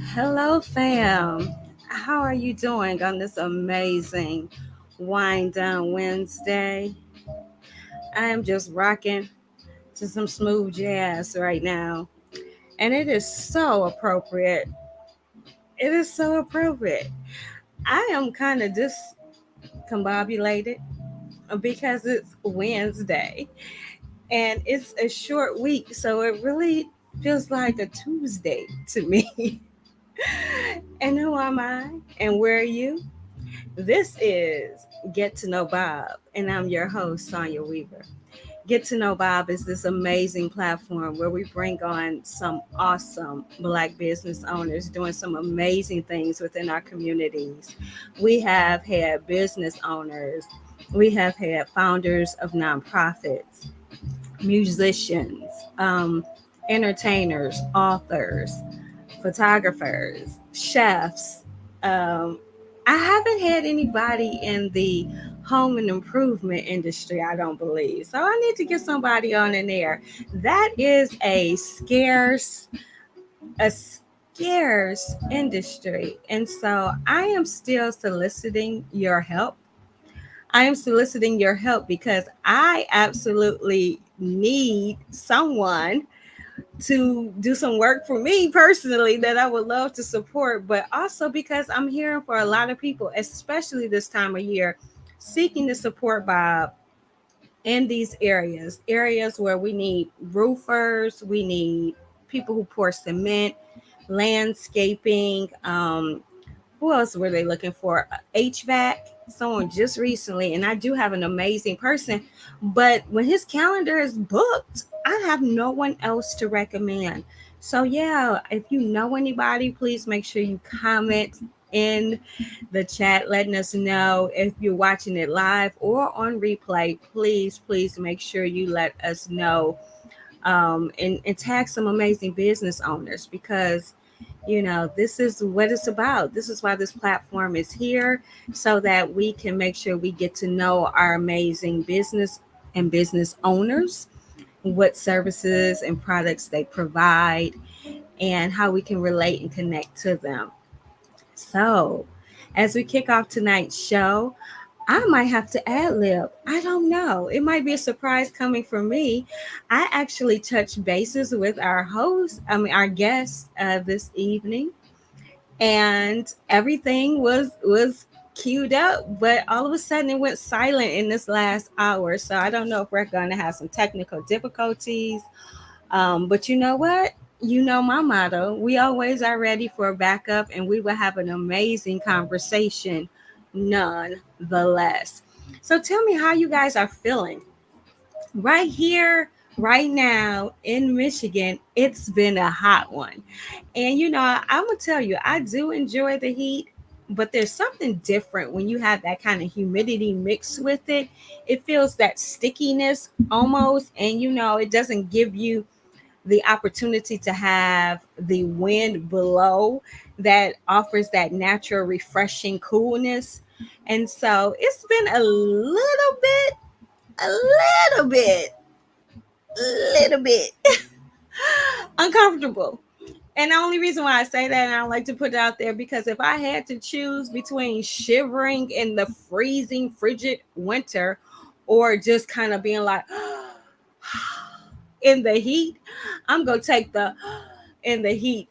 Hello, fam. How are you doing on this amazing wind down Wednesday? I am just rocking to some smooth jazz right now, and it is so appropriate. It is so appropriate. I am kind of discombobulated because it's Wednesday and it's a short week, so it really feels like a Tuesday to me. And who am I? And where are you? This is Get to Know Bob, and I'm your host, Sonia Weaver. Get to Know Bob is this amazing platform where we bring on some awesome Black business owners doing some amazing things within our communities. We have had business owners, we have had founders of nonprofits, musicians, entertainers, authors, photographers, chefs. I haven't had anybody in the home and improvement industry, I don't believe. So I need to get somebody on in there. That is a scarce industry. And so I am still soliciting your help. I am soliciting your help because I absolutely need someone to do some work for me personally that I would love to support, but also because I'm hearing for a lot of people, especially this time of year, seeking to support Bob in these areas where we need roofers, we need people who pour cement, landscaping. Who else were they looking for? HVAC. Someone just recently, and I do have an amazing person, but when his calendar is booked, I have no one else to recommend. So, yeah, if you know anybody, please make sure you comment in the chat letting us know if you're watching it live or on replay. Please make sure you let us know, and tag some amazing business owners because this is what it's about. This is why this platform is here, so that we can make sure we get to know our amazing business and business owners, what services and products they provide, and how we can relate and connect to them. So, as we kick off tonight's show, I might have to ad lib. I don't know. It might be a surprise coming from me. I actually touched bases with our guest this evening, and everything was queued up, but all of a sudden it went silent in this last hour. So I don't know if we're going to have some technical difficulties. But you know what? You know my motto. We always are ready for a backup, and we will have an amazing conversation nonetheless. So tell me how you guys are feeling right here, right now in Michigan. It's been a hot one. And I'm gonna tell you, I do enjoy the heat, but there's something different when you have that kind of humidity mixed with it. It feels that stickiness almost, and it doesn't give you the opportunity to have the wind below that offers that natural refreshing coolness. And so it's been a little bit uncomfortable. And the only reason why I say that, and I don't like to put it out there, because if I had to choose between shivering in the freezing, frigid winter or just kind of being like in the heat, I'm going to take the in the heat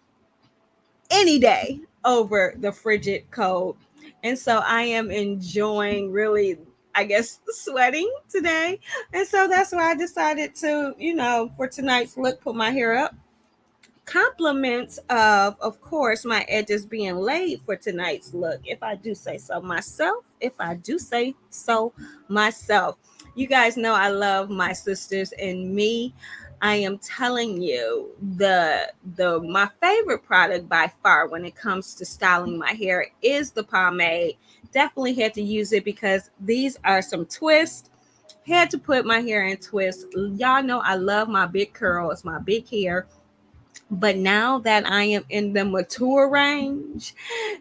any day over the frigid cold. And so I am enjoying really, I guess, sweating today. And so that's why I decided to, for tonight's look, put my hair up. Compliments of course, my edges being laid for tonight's look, if I do say so myself. You guys know I love my sisters and me. I am telling you, the my favorite product by far when it comes to styling my hair is the pomade definitely had to use it because these are some twists. Had to put my hair in twists. Y'all know I love my big curls, my big hair. But now that I am in the mature range,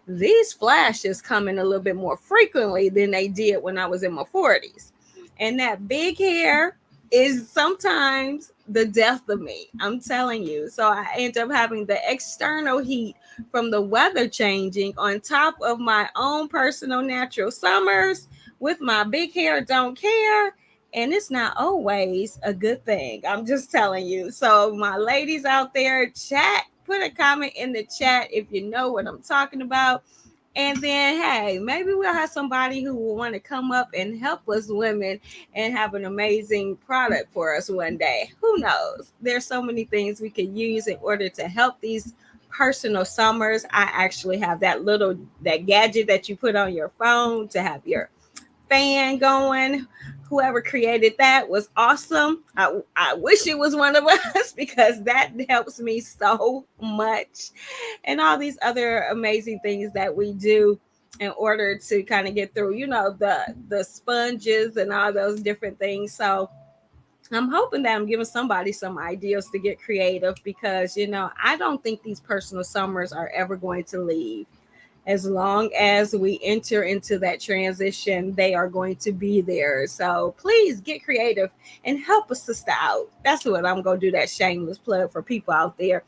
these flashes come in a little bit more frequently than they did when I was in my 40s. And that big hair is sometimes the death of me. I'm telling you. So I end up having the external heat from the weather changing on top of my own personal natural summers with my big hair don't care, and it's not always a good thing. I'm just telling you. So, my ladies out there, chat, put a comment in the chat if you know what I'm talking about. And then, hey, maybe we'll have somebody who will want to come up and help us women and have an amazing product for us one day. Who knows? There's so many things we can use in order to help these personal summers. I actually have that gadget that you put on your phone to have your fan going. Whoever created that was awesome. I wish it was one of us because that helps me so much. And all these other amazing things that we do in order to kind of get through, the sponges and all those different things. So I'm hoping that I'm giving somebody some ideas to get creative because, I don't think these personal summers are ever going to leave. As long as we enter into that transition, they are going to be there. So please get creative and help a sister out. That's what I'm going to do, that shameless plug for people out there.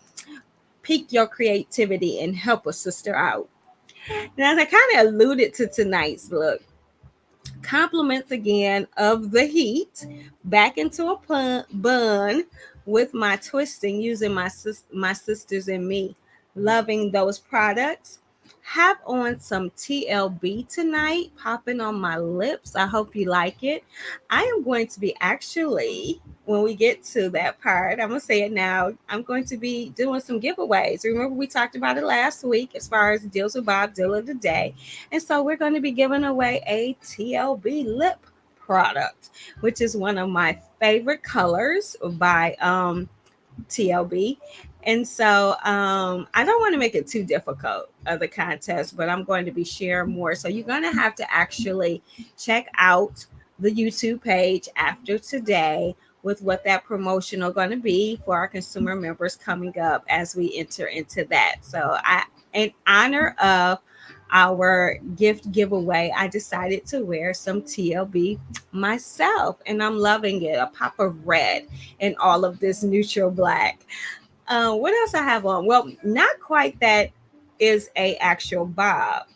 Peak your creativity and help a sister out. And as I kind of alluded to tonight's look, compliments again of the heat back into a bun with my twisting using my sisters and me, loving those products. Have on some TLB tonight, popping on my lips. I hope you like it. I am going to be actually, when we get to that part, I'm going to say it now. I'm going to be doing some giveaways. Remember, we talked about it last week as far as Deals with Bob, Deal of the Day. And so we're going to be giving away a TLB lip product, which is one of my favorite colors by TLB. And so I don't want to make it too difficult of the contest, but I'm going to be sharing more. So you're going to have to actually check out the YouTube page after today with what that promotion are going to be for our consumer members coming up as we enter into that. So in honor of our gift giveaway, I decided to wear some TLB myself, and I'm loving it. A pop of red and all of this neutral black. What else I have on? Well, not quite that is a actual bob.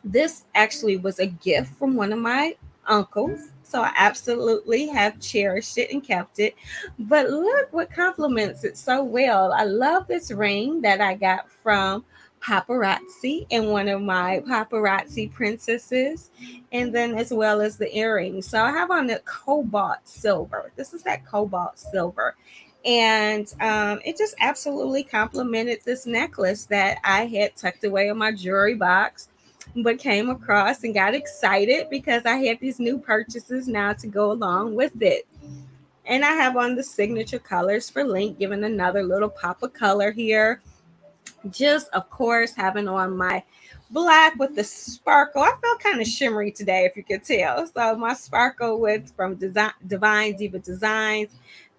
This actually was a gift from one of my uncles. So I absolutely have cherished it and kept it. But look what complements it so well. I love this ring that I got from paparazzi and one of my paparazzi princesses, and then as well as the earrings. So I have on the cobalt silver. This is that cobalt silver, and it just absolutely complemented this necklace that I had tucked away in my jewelry box, but came across and got excited because I had these new purchases now to go along with it. And I have on the signature colors for Link, giving another little pop of color here. Just, of course, having on my black with the sparkle. I felt kind of shimmery today, if you could tell. So my sparkle with from Divine Diva Designs.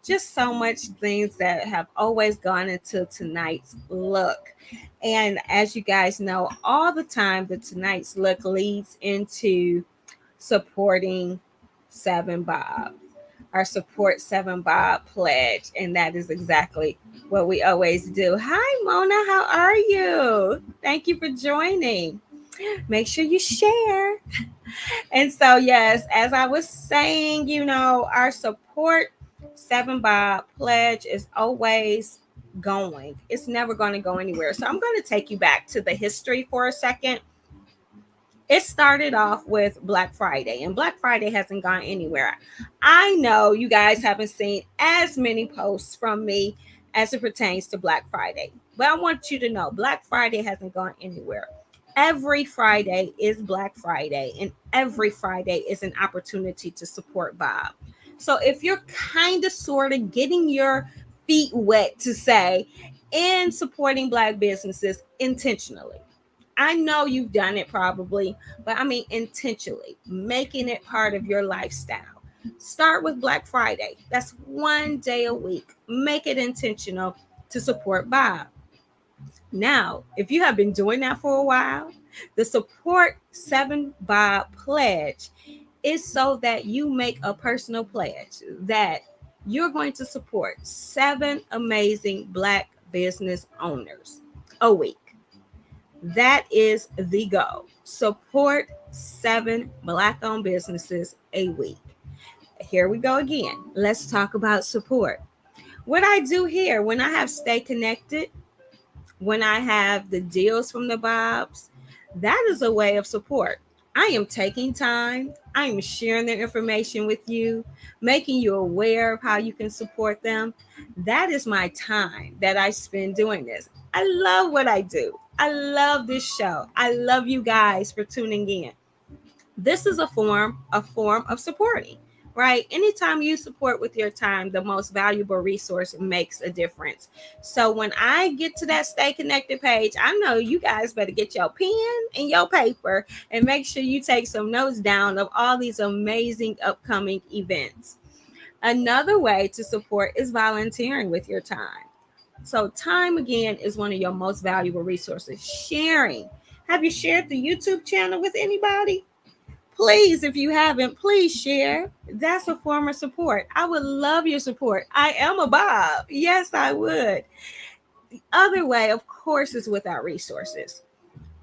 Just so much things that have always gone into tonight's look. And as you guys know, all the time, the tonight's look leads into supporting Seven Bob, our Support Seven Bob pledge. And that is exactly what we always do. Hi, Mona. How are you? Thank you for joining. Make sure you share. And so, yes, as I was saying, our Support Seven Bob pledge is always going. It's never going to go anywhere. So I'm going to take you back to the history for a second. It started off with Black Friday, and Black Friday hasn't gone anywhere. I know you guys haven't seen as many posts from me as it pertains to Black Friday, but I want you to know Black Friday hasn't gone anywhere. Every Friday is Black Friday, and every Friday is an opportunity to support Bob. So if you're kind of sort of getting your feet wet to say in supporting Black businesses intentionally, I know you've done it probably, but I mean intentionally, making it part of your lifestyle. Start with Black Friday. That's one day a week. Make it intentional to support Bob. Now, if you have been doing that for a while, the Support 7 Bob pledge is so that you make a personal pledge that you're going to support 7 amazing Black business owners a week. That is the goal. Support 7 Black owned businesses a week. Here we go again. Let's talk about support. What I do here when I have Stay Connected, when I have the deals from the Bobs, that is a way of support. I am taking time. I am sharing their information with you, making you aware of how you can support them. That is my time that I spend doing this. I love what I do. I love this show. I love you guys for tuning in. This is a form of supporting, right? Anytime you support with your time, the most valuable resource makes a difference. So when I get to that Stay Connected page, I know you guys better get your pen and your paper and make sure you take some notes down of all these amazing upcoming events. Another way to support is volunteering with your time. So time again is one of your most valuable resources. Sharing. Have you shared the YouTube channel with anybody? Please, if you haven't, please share. That's a form of support. I would love your support. I am a Bob. Yes, I would. The other way, of course, is with our resources.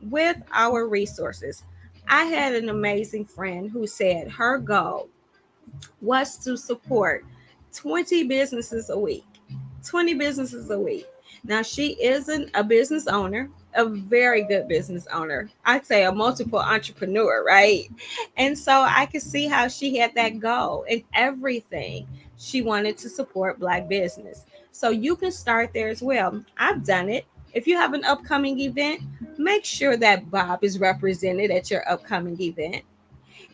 With our resources. I had an amazing friend who said her goal was to support 20 businesses a week. 20 businesses a week. Now, she isn't a business owner, a very good business owner. I'd say a multiple entrepreneur, right? And so I could see how she had that goal in everything. She wanted to support Black business. So you can start there as well. I've done it. If you have an upcoming event, make sure that Bob is represented at your upcoming event.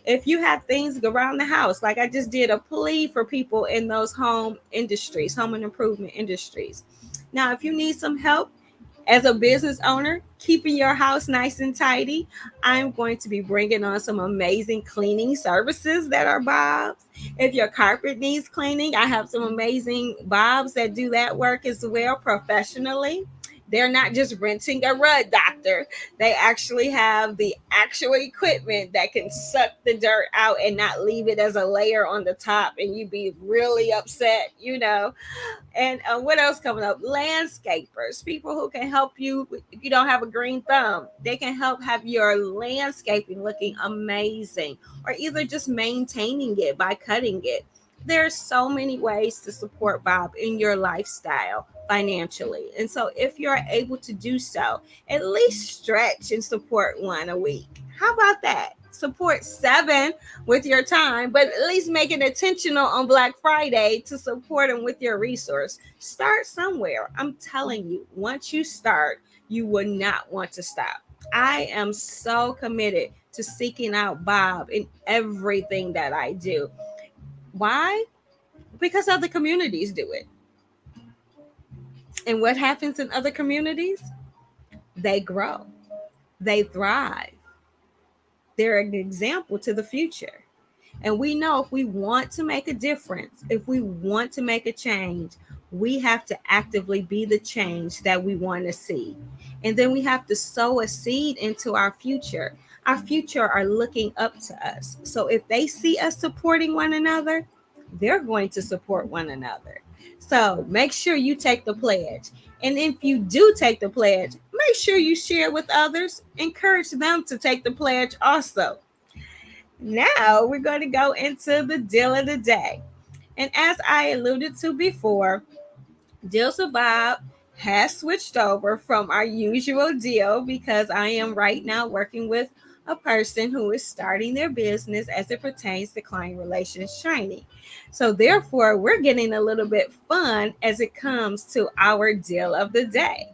If you have things around the house, like I just did a plea for people in those home industries, home and improvement industries. Now, if you need some help as a business owner, keeping your house nice and tidy, I'm going to be bringing on some amazing cleaning services that are Bobs. If your carpet needs cleaning, I have some amazing Bobs that do that work as well professionally. They're not just renting a rug doctor. They actually have the actual equipment that can suck the dirt out and not leave it as a layer on the top and you be really upset. And what else coming up? Landscapers, people who can help you if you don't have a green thumb. They can help have your landscaping looking amazing or either just maintaining it by cutting it. There's so many ways to support Bob in your lifestyle financially. And so if you're able to do so, at least stretch and support one a week. How about that? Support 7 with your time, but at least make it intentional on Black Friday to support them with your resource. Start somewhere. I'm telling you, once you start, you will not want to stop. I am so committed to seeking out Bob in everything that I do. Why? Because other communities do it. And what happens in other communities? They grow, they thrive. They're an example to the future. And we know if we want to make a difference, if we want to make a change, we have to actively be the change that we want to see. And then we have to sow a seed into our future. Our future are looking up to us. So if they see us supporting one another, they're going to support one another. So make sure you take the pledge. And if you do take the pledge, make sure you share with others. Encourage them to take the pledge also. Now we're going to go into the deal of the day. And as I alluded to before, Deals with Bob has switched over from our usual deal because I am right now working with a person who is starting their business as it pertains to client relations training. So therefore, we're getting a little bit fun as it comes to our deal of the day.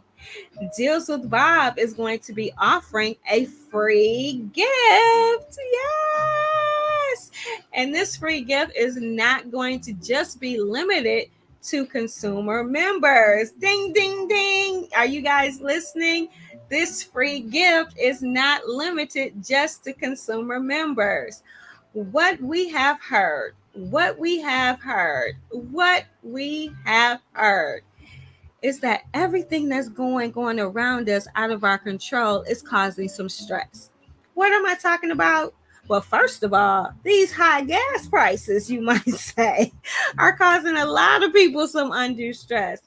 Deals with Bob is going to be offering a free gift. Yes. And this free gift is not going to just be limited to consumer members. Ding, ding, ding. Are you guys listening? This free gift is not limited just to consumer members. What we have heard, what we have heard, what we have heard is that everything that's going around us out of our control is causing some stress. What am I talking about? Well, first of all, these high gas prices, you might say, are causing a lot of people some undue stress.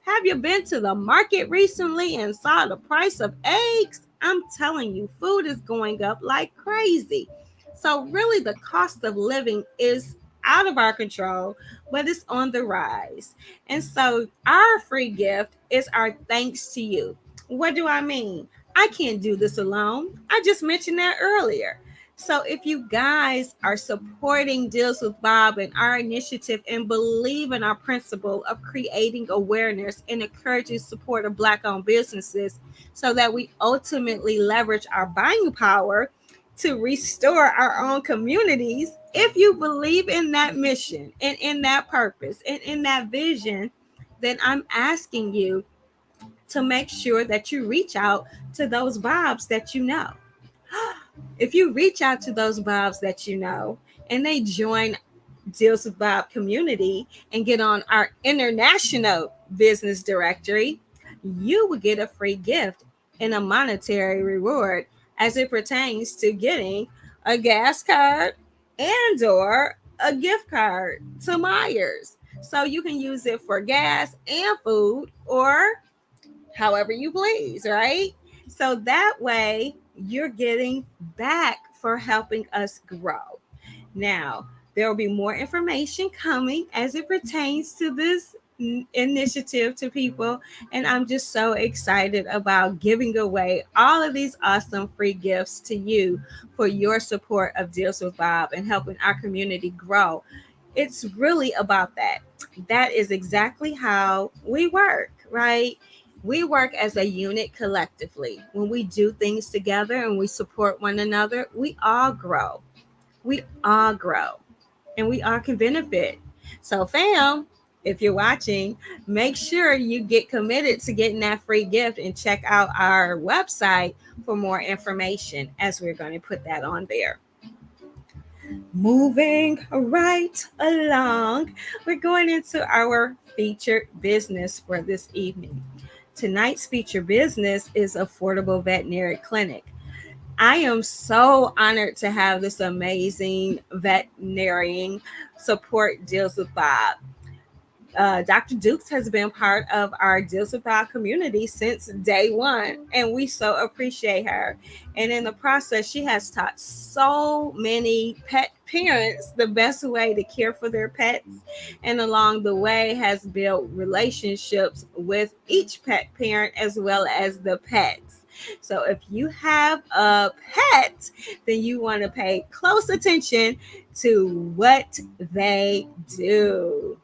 Have you been to the market recently and saw the price of eggs? I'm telling you, food is going up like crazy. So, really, the cost of living is out of our control, but it's on the rise. And so our free gift is our thanks to you. What do I mean? I can't do this alone. I just mentioned that earlier. So if you guys are supporting Deals with Bob and our initiative and believe in our principle of creating awareness and encouraging support of Black-owned businesses so that we ultimately leverage our buying power to restore our own communities, if you believe in that mission and in that purpose and in that vision, then I'm asking you to make sure that you reach out to those Bobs that you know. If you reach out to those Bobs that you know and they join Deals with Bob community and get on our international business directory, you will get a free gift and a monetary reward as it pertains to getting a gas card and or a gift card to Myers. So you can use it for gas and food or however you please, right? So that way you're getting back for helping us grow. Now, there will be more information coming as it pertains to this initiative to people. And I'm just so excited about giving away all of these awesome free gifts to you for your support of Deals with Bob and helping our community grow. It's really about that. That is exactly how we work, right? We work as a unit collectively. When we do things together and we support one another, we all grow. We all grow and we all can benefit. So, fam, if you're watching, make sure you get committed to getting that free gift and check out our website for more information as we're going to put that on there. Moving right along, we're going into our featured business for this evening. Tonight's featured business is Affordable Veterinary Clinic. I am so honored to have this amazing veterinarian support Deals with Bob. Dr. Dukes has been part of our Deals with Bob community since day one, and we so appreciate her. And in the process, she has taught so many pet parents the best way to care for their pets, and along the way has built relationships with each pet parent as well as the pets. So if you have a pet, then you want to pay close attention to what they do.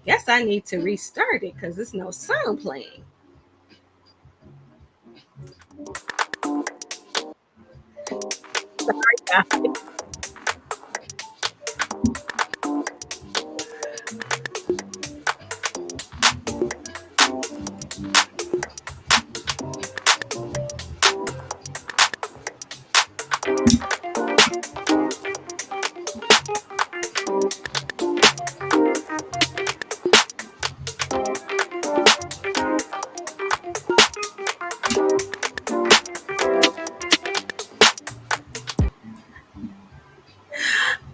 Guess I need to restart it because there's no sound playing. Sorry, guys.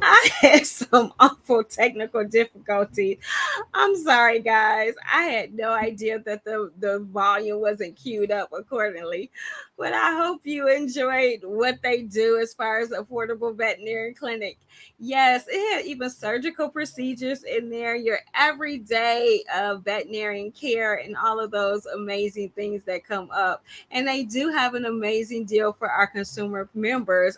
I had some awful technical difficulties. I'm sorry, guys. I had no idea that the volume wasn't queued up accordingly. But I hope you enjoyed what they do as far as Affordable Veterinary Clinic. Yes, it had even surgical procedures in there, your everyday veterinarian care, and all of those amazing things that come up. And they do have an amazing deal for our consumer members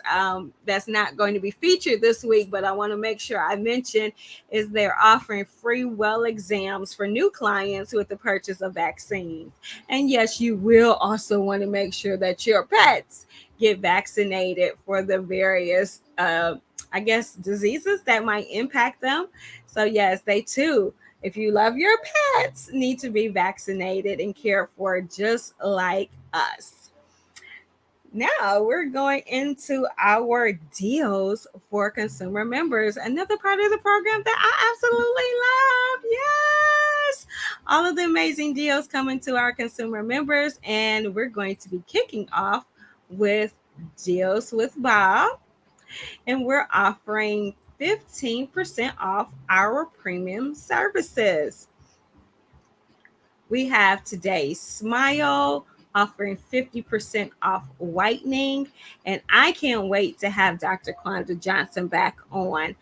that's not going to be featured this week, but I want to make sure I mention is they're offering free well exams for new clients with the purchase of vaccines. And yes, you will also want to make sure that your pets get vaccinated for the various, I guess, diseases that might impact them. So, yes, they too, if you love your pets, need to be vaccinated and cared for just like us. Now we're going into our deals for consumer members. Another part of the program that I absolutely love. Yes. All of the amazing deals coming to our consumer members. And we're going to be kicking off with Deals with Bob. And we're offering 15% off our premium services. We have today's Smile offering 50% off whitening. And I can't wait to have Dr. Quanda Johnson back on.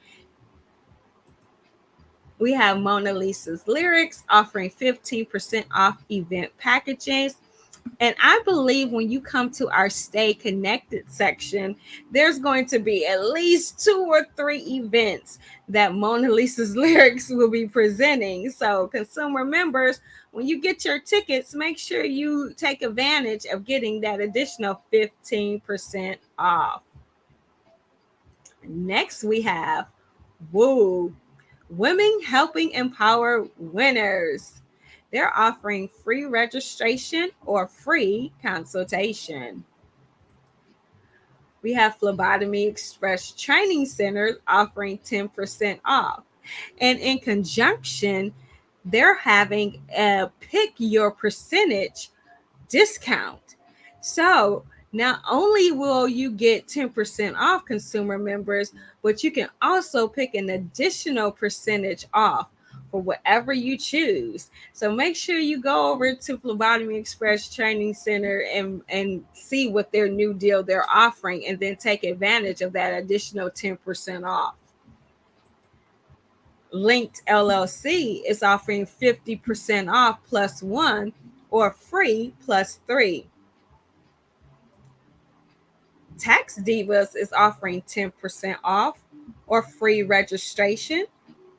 We have Mona Lisa's Lyrics offering 15% off event packages. And I believe when you come to our Stay Connected section, there's going to be at least 2 or 3 events that Mona Lisa's Lyrics will be presenting. So, consumer members, when you get your tickets, make sure you take advantage of getting that additional 15% off. Next, we have Woo, Women Helping Empower Winners. They're offering free registration or free consultation. We have Phlebotomy Express Training Center offering 10% off. And in conjunction, they're having a pick your percentage discount. So not only will you get 10% off, consumer members, but you can also pick an additional percentage off for whatever you choose. So make sure you go over to Phlebotomy Express Training Center and see what their new deal they're offering, and then take advantage of that additional 10% off. Linked LLC is offering 50% off plus 1 or free plus 3. Tax Divas is offering 10% off or free registration,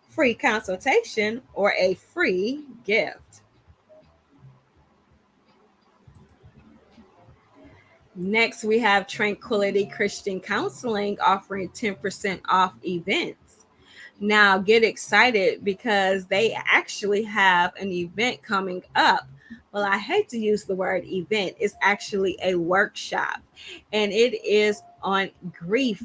free consultation, or a free gift. Next, we have Tranquility Christian Counseling offering 10% off events. Now, get excited because they actually have an event coming up. Well, I hate to use the word event, it's actually a workshop, and it is on grief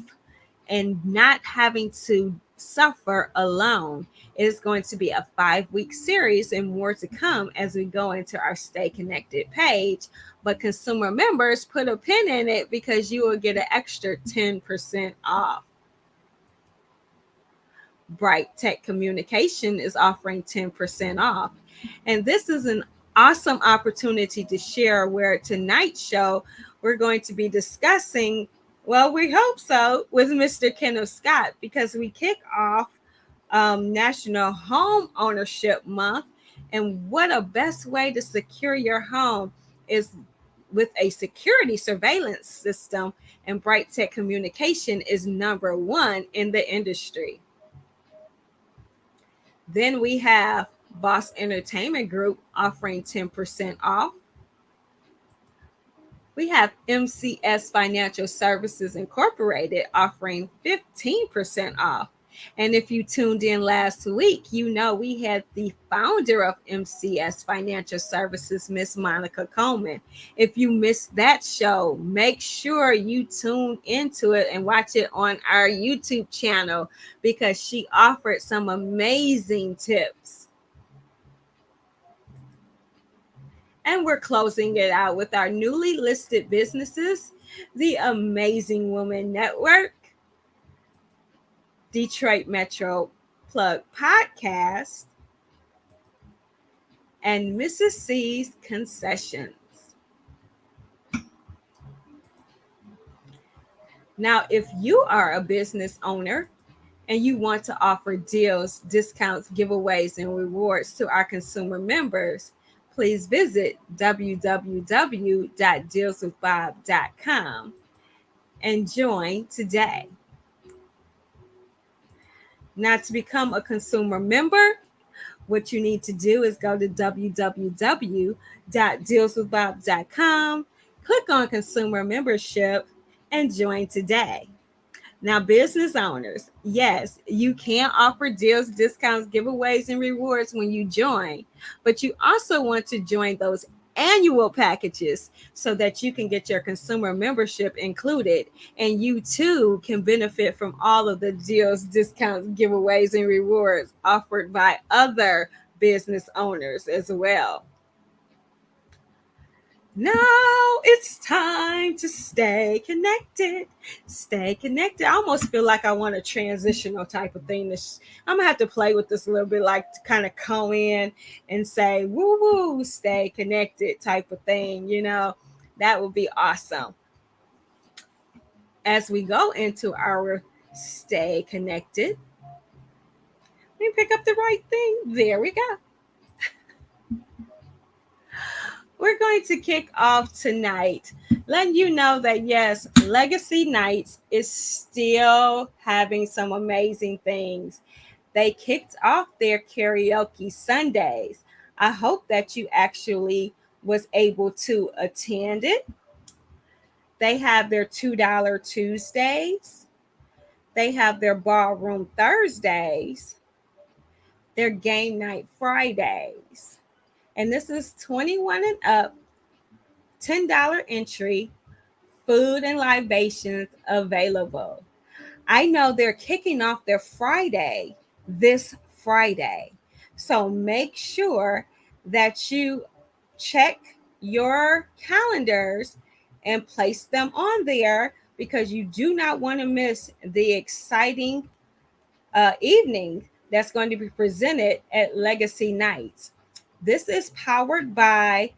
and not having to suffer alone. It is going to be a 5-week series and more to come as we go into our Stay Connected page. But consumer members, put a pin in it because you will get an extra 10% off. Bright Tech Communication is offering 10% off. And this is an awesome opportunity to share, where tonight's show we're going to be discussing, well, we hope so, with Mr. Kenneth Scott, because we kick off National Home Ownership Month. And what a best way to secure your home is with a security surveillance system. And Bright Tech Communication is number 1 in the industry. Then we have Boss Entertainment Group offering 10% off. We have MCS Financial Services Incorporated offering 15% off. And if you tuned in last week, you know we had the founder of MCS Financial Services, Miss Monica Coleman. If you missed that show, make sure you tune into it and watch it on our YouTube channel, because she offered some amazing tips. And we're closing it out with our newly listed businesses, the Amazing Woman Network, Detroit Metro Plug Podcast, and Mrs. C's Concessions. Now, if you are a business owner and you want to offer deals, discounts, giveaways, and rewards to our consumer members, please visit www.dealswithbob.com and join today. Now, to become a consumer member, what you need to do is go to www.dealswithbob.com, click on consumer membership, and join today. Now, business owners, yes, you can offer deals, discounts, giveaways, and rewards when you join, but you also want to join those annual packages so that you can get your consumer membership included and you too can benefit from all of the deals, discounts, giveaways, and rewards offered by other business owners as well. Now it's time to stay connected. Stay connected. I almost feel like I want a transitional type of thing. I'm gonna have to play with this a little bit, like to kind of come in and say "woo woo," stay connected type of thing. That would be awesome. As we go into our stay connected, let me pick up the right thing. There we go. We're going to kick off tonight, letting you know that yes, Legacy Nights is still having some amazing things. They kicked off their karaoke Sundays. I hope that you actually was able to attend it. They have their $2 Tuesdays. They have their ballroom Thursdays, their game night Fridays. And this is 21 and up, $10 entry, food and libations available. I know they're kicking off their Friday this Friday. So make sure that you check your calendars and place them on there because you do not want to miss the exciting evening that's going to be presented at Legacy Nights. This is powered by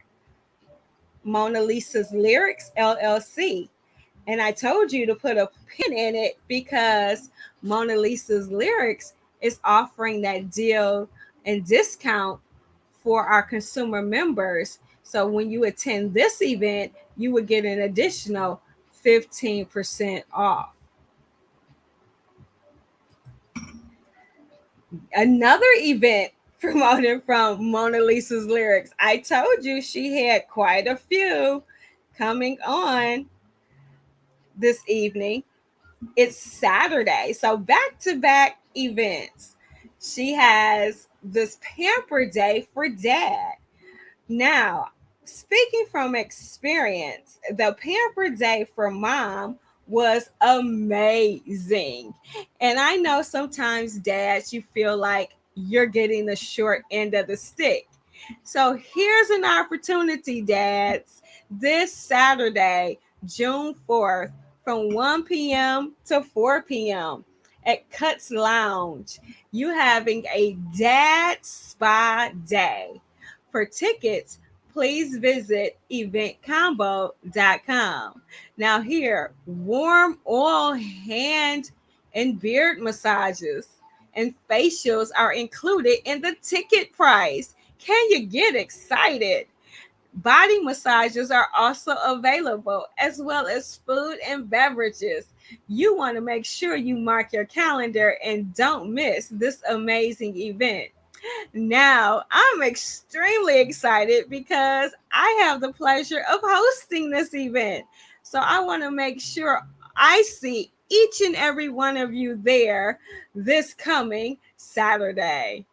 Mona Lisa's Lyrics LLC. And I told you to put a pin in it because Mona Lisa's Lyrics is offering that deal and discount for our consumer members. So when you attend this event, you would get an additional 15% off. Another event promoted from Mona Lisa's Lyrics. I told you she had quite a few coming on this evening. It's Saturday. So back to back events. She has this pamper day for dad. Now, speaking from experience, the pamper day for mom was amazing. And I know sometimes dads, you feel like you're getting the short end of the stick. So here's an opportunity, dads. This Saturday, June 4th, from 1 p.m. to 4 p.m. at Cuts Lounge, you having a dad spa day. For tickets, please visit eventcombo.com. Now, here, warm oil hand and beard massages and facials are included in the ticket price. Can you get excited? Body massages are also available, as well as food and beverages. You want to make sure you mark your calendar and don't miss this amazing event. Now, I'm extremely excited because I have the pleasure of hosting this event. So I want to make sure I see each and every one of you there this coming Saturday.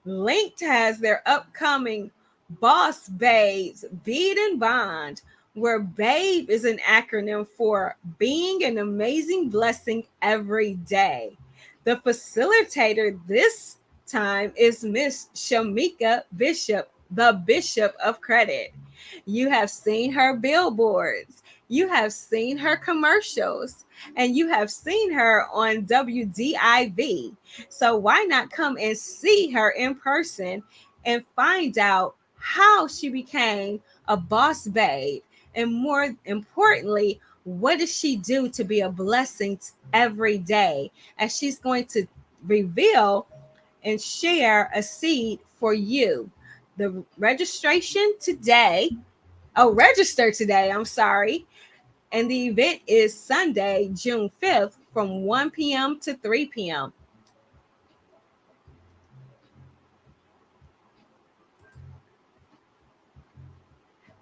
Linked has their upcoming Boss Babes Beat and Bond, where BABE is an acronym for being an amazing blessing every day. The facilitator this time is Miss Shamika Bishop, the Bishop of Credit. You have seen her billboards, you have seen her commercials, and you have seen her on WDIV. So why not come and see her in person and find out how she became a boss babe? And more importantly, what does she do to be a blessing every day? As she's going to reveal and share a seed for you. The registration today, register today, I'm sorry. And the event is Sunday, June 5th from 1 p.m. to 3 p.m.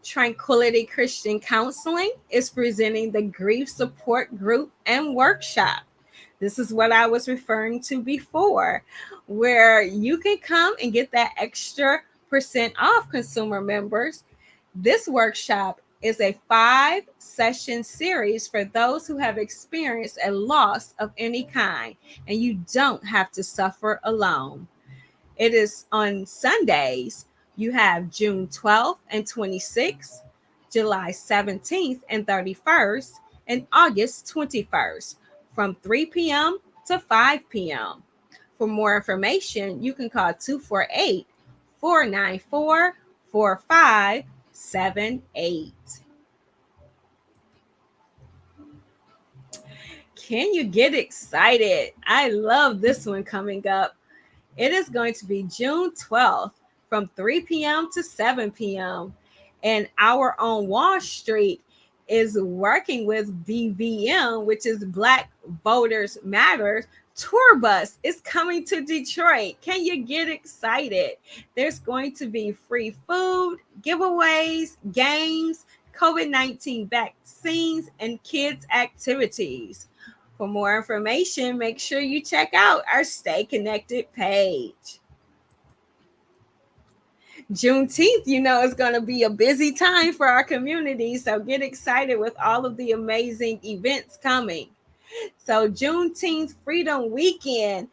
Tranquility Christian Counseling is presenting the Grief Support Group and Workshop. This is what I was referring to before, where you can come and get that extra percent off, consumer members. This workshop is a 5-session series for those who have experienced a loss of any kind, and you don't have to suffer alone. It is on Sundays. You have June 12th and 26th, July 17th and 31st, and August 21st from 3 p.m. to 5 p.m. For more information, you can call 248 494 4578. Can you get excited? I love this one coming up. It is going to be June 12th from 3 p.m. to 7 p.m. And our on Wall Street is working with BVM, which is Black Voters Matter. Tour bus is coming to Detroit. Can you get excited? There's going to be free food, giveaways, games, COVID-19 vaccines, and kids' activities. For more information, make sure you check out our Stay Connected page. Juneteenth, is going to be a busy time for our community, so get excited with all of the amazing events coming. So Juneteenth Freedom Weekend,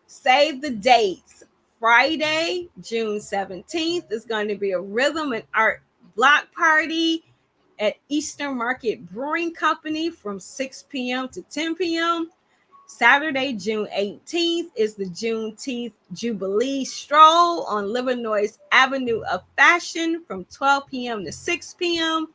save the dates. Friday, June 17th, is going to be a rhythm and art block party at Eastern Market Brewing Company from 6 p.m. to 10 p.m. Saturday, June 18th, is the Juneteenth Jubilee Stroll on Livernois Avenue of Fashion from 12 p.m. to 6 p.m.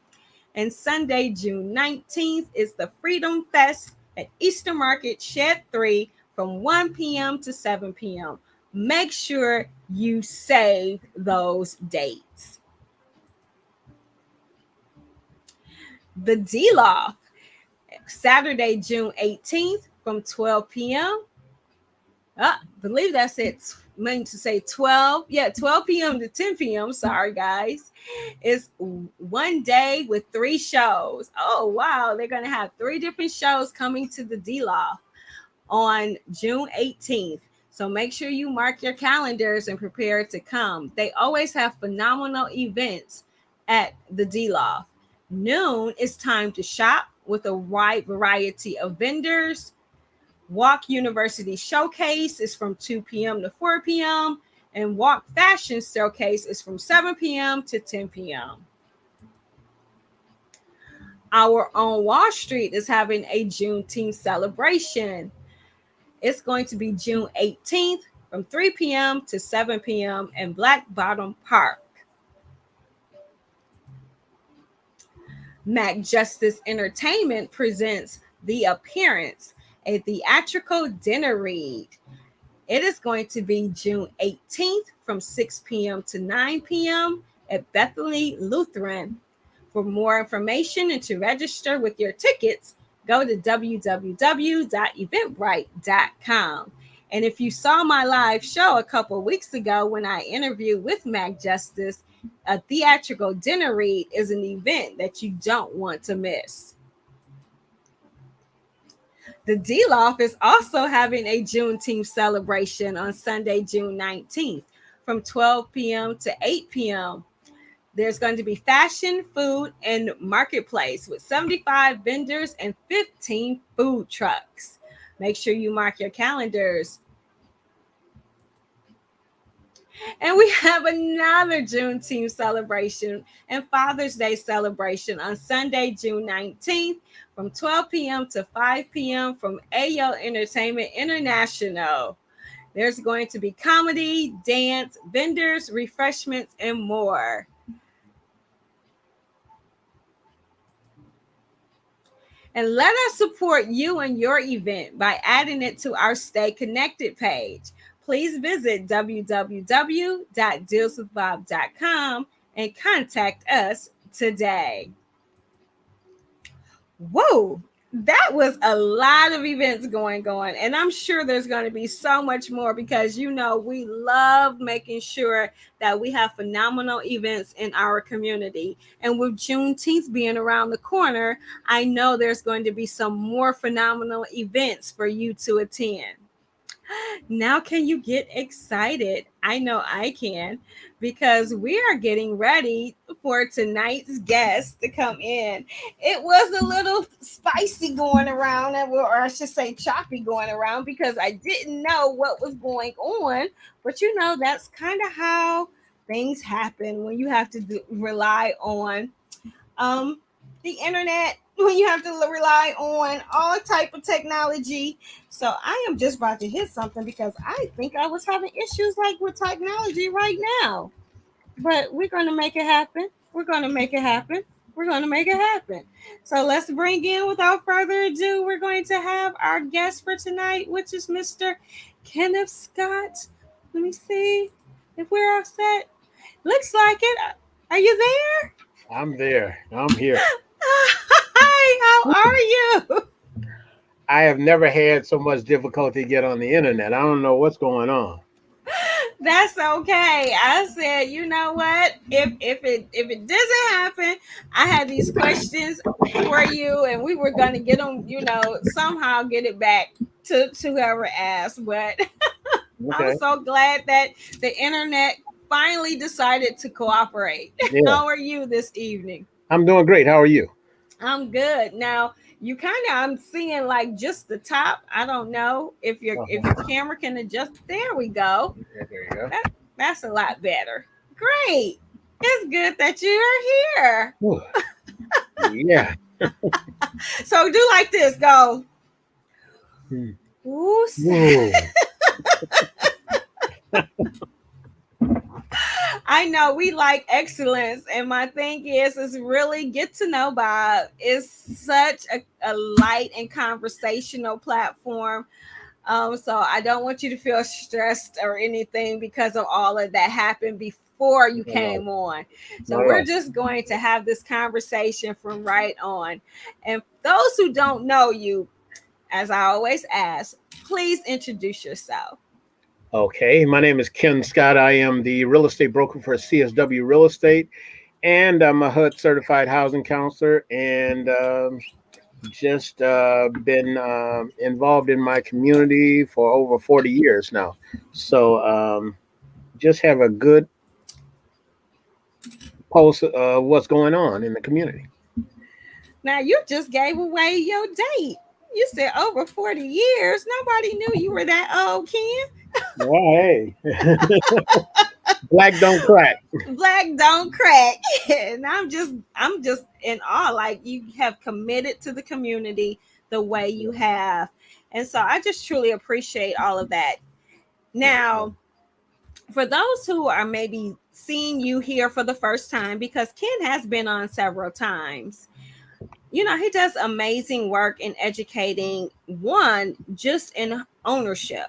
And Sunday, June 19th, is the Freedom Fest at Eastern Market Shed 3 from 1 p.m. to 7 p.m. Make sure you save those dates. The D-Loft, Saturday, June 18th from 12 p.m. I believe that's it. Meant to say 12. Yeah, 12 p.m. to 10 p.m. Sorry, guys. It's one day with 3 shows. Oh, wow. They're going to have 3 different shows coming to the D-Loft on June 18th. So make sure you mark your calendars and prepare to come. They always have phenomenal events at the D-Loft. Noon, it's time to shop with a wide variety of vendors. Walk University Showcase is from 2 p.m. to 4 p.m. and Walk Fashion Showcase is from 7 p.m. to 10 p.m. Our on Wall Street is having a Juneteenth celebration. It's going to be June 18th from 3 p.m. to 7 p.m. in Black Bottom Park. Mac Justice Entertainment presents The Appearance, a theatrical dinner read. It is going to be June 18th from 6 p.m. to 9 p.m. at Bethany Lutheran. For more information and to register with your tickets, go to www.eventbrite.com. And if you saw my live show a couple weeks ago when I interviewed with Mac Justice, a theatrical dinner read is an event that you don't want to miss. The D-Loft is also having a Juneteenth celebration on Sunday, June 19th from 12 p.m. to 8 p.m. There's going to be fashion, food, and marketplace with 75 vendors and 15 food trucks. Make sure you mark your calendars. And we have another Juneteenth celebration and Father's Day celebration on Sunday, June 19th from 12 p.m. to 5 p.m. from AO Entertainment International. There's going to be comedy, dance, vendors, refreshments, and more. And let us support you and your event by adding it to our Stay Connected page. Please visit www.dealswithbob.com and contact us today. Whoa, that was a lot of events going on, and I'm sure there's going to be so much more because we love making sure that we have phenomenal events in our community. And with Juneteenth being around the corner, I know there's going to be some more phenomenal events for you to attend. Now, can you get excited? I know I can, because we are getting ready for tonight's guest to come in. It was a little spicy going around, or I should say choppy going around, because I didn't know what was going on. But that's kind of how things happen when you have to rely on um, the internet, when you have to rely on all type of technology. So I am just about to hit something because I think I was having issues like with technology right now. But we're going to make it happen. We're going to make it happen. We're going to make it happen. So let's bring in, without further ado, we're going to have our guest for tonight, which is Mr. Kenneth Scott. Let me see if we're all set. Looks like it. Are you there? I'm there. I'm here. Hi, how are you? I have never had so much difficulty to get on the internet. I don't know what's going on. That's okay. I said, you know what? If it doesn't happen, I had these questions for you, and we were gonna get them. Somehow get it back to whoever asked. But I'm Okay. so glad that the internet finally decided to cooperate. Yeah. How are you this evening? I'm doing great. How are you? I'm good. Now you kind of I'm seeing like just the top. I don't know if your Uh-huh. camera can adjust. There we go. Okay, there you go. That's a lot better. Great. It's good that you're here. Whew. Yeah. So do like this. Go. Hmm. Ooh, Whoa. I know we like excellence, and my thing is really get to know Bob. It's such a light and conversational platform. So I don't want you to feel stressed or anything because of all of that happened before you No, came on. So not at we're all. just going to have this conversation from right on. And those who don't know you, as I always ask, please introduce yourself. Okay. My name is Ken Scott. I am the real estate broker for CSW Real Estate, and I'm a HUD certified housing counselor, and just been involved in my community for over 40 years now. So just have a good pulse of what's going on in the community. Now you just gave away your date. You said over 40 years. Nobody knew you were that old, Ken. Well, hey, black don't crack. Black don't crack. And I'm just in awe. Like you have committed to the community the way you have. And so I just truly appreciate all of that. Now, for those who are maybe seeing you here for the first time, because Ken has been on several times, he does amazing work in educating one just in ownership.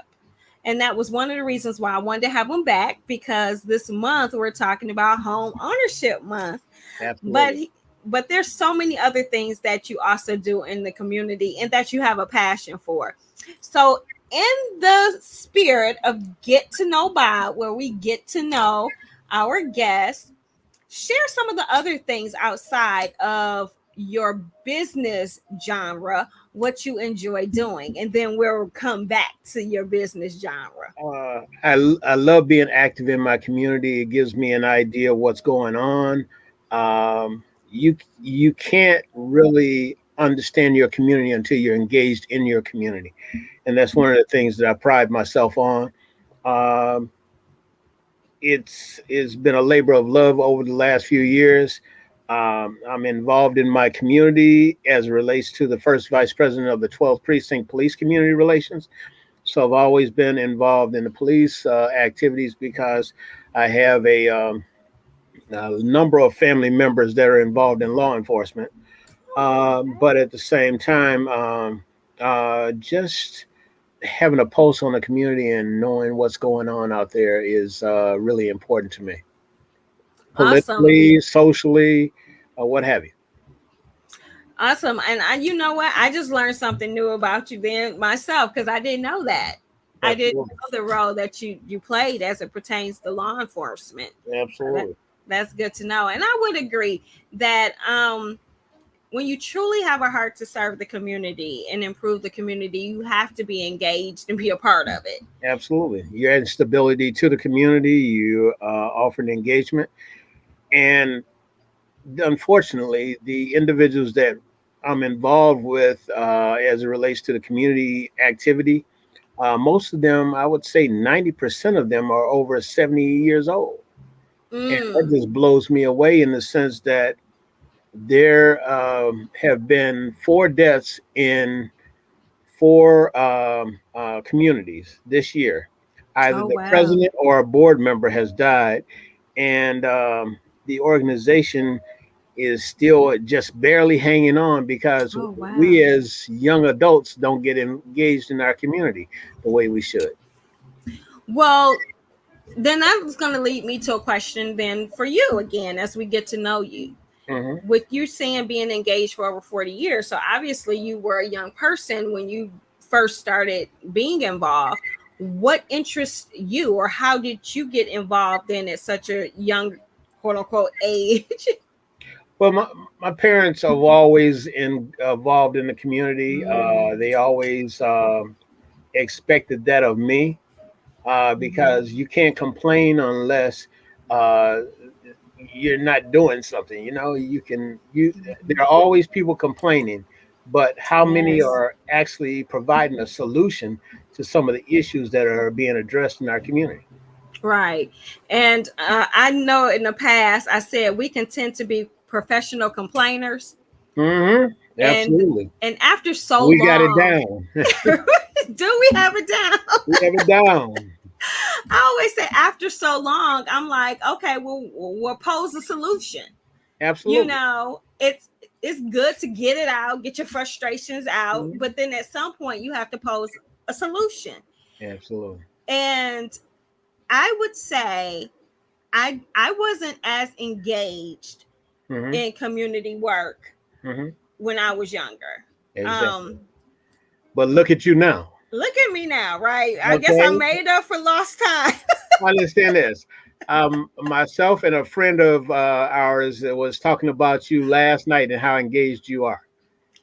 And that was one of the reasons why I wanted to have him back, because this month we're talking about home ownership month. But Absolutely. but there's so many other things that you also do in the community and that you have a passion for. So in the spirit of get to know Bob, where we get to know our guests, share some of the other things outside of your business genre, what you enjoy doing, and then we'll come back to your business genre. I love being active in my community. It gives me an idea of what's going on. You can't really understand your community until you're engaged in your community, and that's one of the things that I pride myself on. Um, it's been a labor of love over the last few years. I'm involved in my community as it relates to the first vice president of the 12th precinct police community relations. So I've always been involved in the police activities because I have a number of family members that are involved in law enforcement. But at the same time, just having a pulse on the community and knowing what's going on out there is really important to me, Awesome. politically, socially, what have you. Awesome. And you know what? I just learned something new about you then myself because I didn't know that. I didn't Absolutely. know the role that you played as it pertains to law enforcement. So Absolutely. that's good to know. And I would agree that when you truly have a heart to serve the community and improve the community, you have to be engaged and be a part of it. Absolutely. You add stability to the community. You offer an engagement, and unfortunately, the individuals that I'm involved with as it relates to the community activity, most of them, I would say 90% of them are over 70 years old. And that Mm. just blows me away in the sense that there have been four deaths in four communities this year. Either Oh the wow. president or a board member has died, and the organization is still just barely hanging on because Oh wow. we as young adults don't get engaged in our community the way we should. Well, then that's going to lead me to a question then for you again as we get to know you. Hmm. With you saying being engaged for over 40 years, so obviously you were a young person when you first started being involved. What interests you, or how did you get involved in at such a young, quote unquote, age? Well, my parents have always involved in the community. Mm, They always expected that of me mhm. because you can't complain unless uh, you're not doing something. You know, you. There are always people complaining, but how many Yes. are actually providing a solution to some of the issues that are being addressed in our community? Right. And I know in the past I said we can tend to be professional complainers, Hmm. and Absolutely, after so we got it long, down. do we have it down? We have it down. I always say after so long, I'm like, okay, we'll pose a solution. You Absolutely. know, it's good to get it out, get your frustrations out, Mhm. but then at some point you have to pose a solution. Absolutely. And I would say I wasn't as engaged Hmm. in community work Hmm. when I was younger. Exactly. Um, But look at you now. Look at me now, right? I guess I Okay. made up for lost time. Understand this. Myself and a friend of ours was talking about you last night and how engaged you are.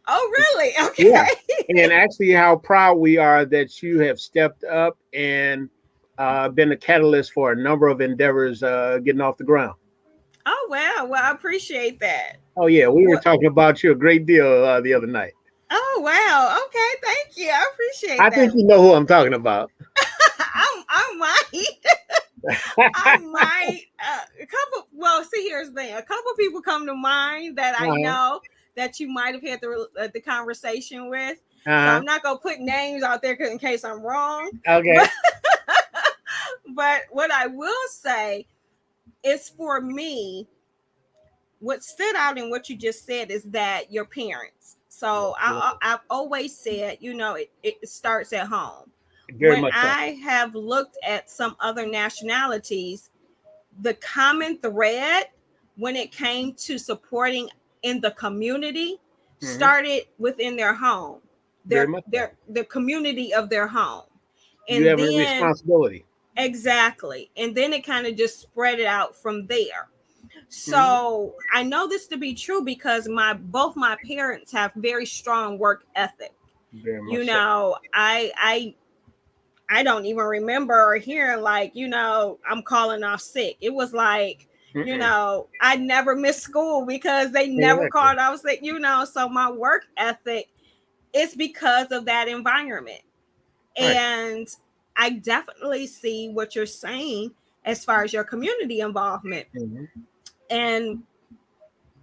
Oh, really? Yeah. Okay. And actually, how proud we are that you have stepped up and been a catalyst for a number of endeavors getting off the ground. Oh, wow. Well, I appreciate that. Oh, yeah. We were What? talking about you a great deal the other night. Oh, wow. Okay. Thank you. I appreciate I that. think you know who I'm talking about. I might. I might. A couple. Well, see, here's the thing. A couple people come to mind that I Uh-huh. know that you might have had the conversation with. So Uh-huh. I'm not gonna put names out there in case I'm wrong. Okay. But but what I will say is for me, what stood out in what you just said is that your parents. So I've always said, it starts at home. Very When much so. I have looked at some other nationalities, the common thread when it came to supporting in the community Hmm. started within their home, Very much so. the community of their home. You And have a then responsibility. exactly. And then it kind of just spread it out from there. Hmm. So I know this to be true because my both my parents have very strong work ethic. Very You much so. know, I don't even remember hearing like, I'm calling off sick. It was like, Mm-mm. I never missed school because they never Exactly. called off sick. So my work ethic is because of that environment. Right. And I definitely see what you're saying as far as your community involvement. Hmm. And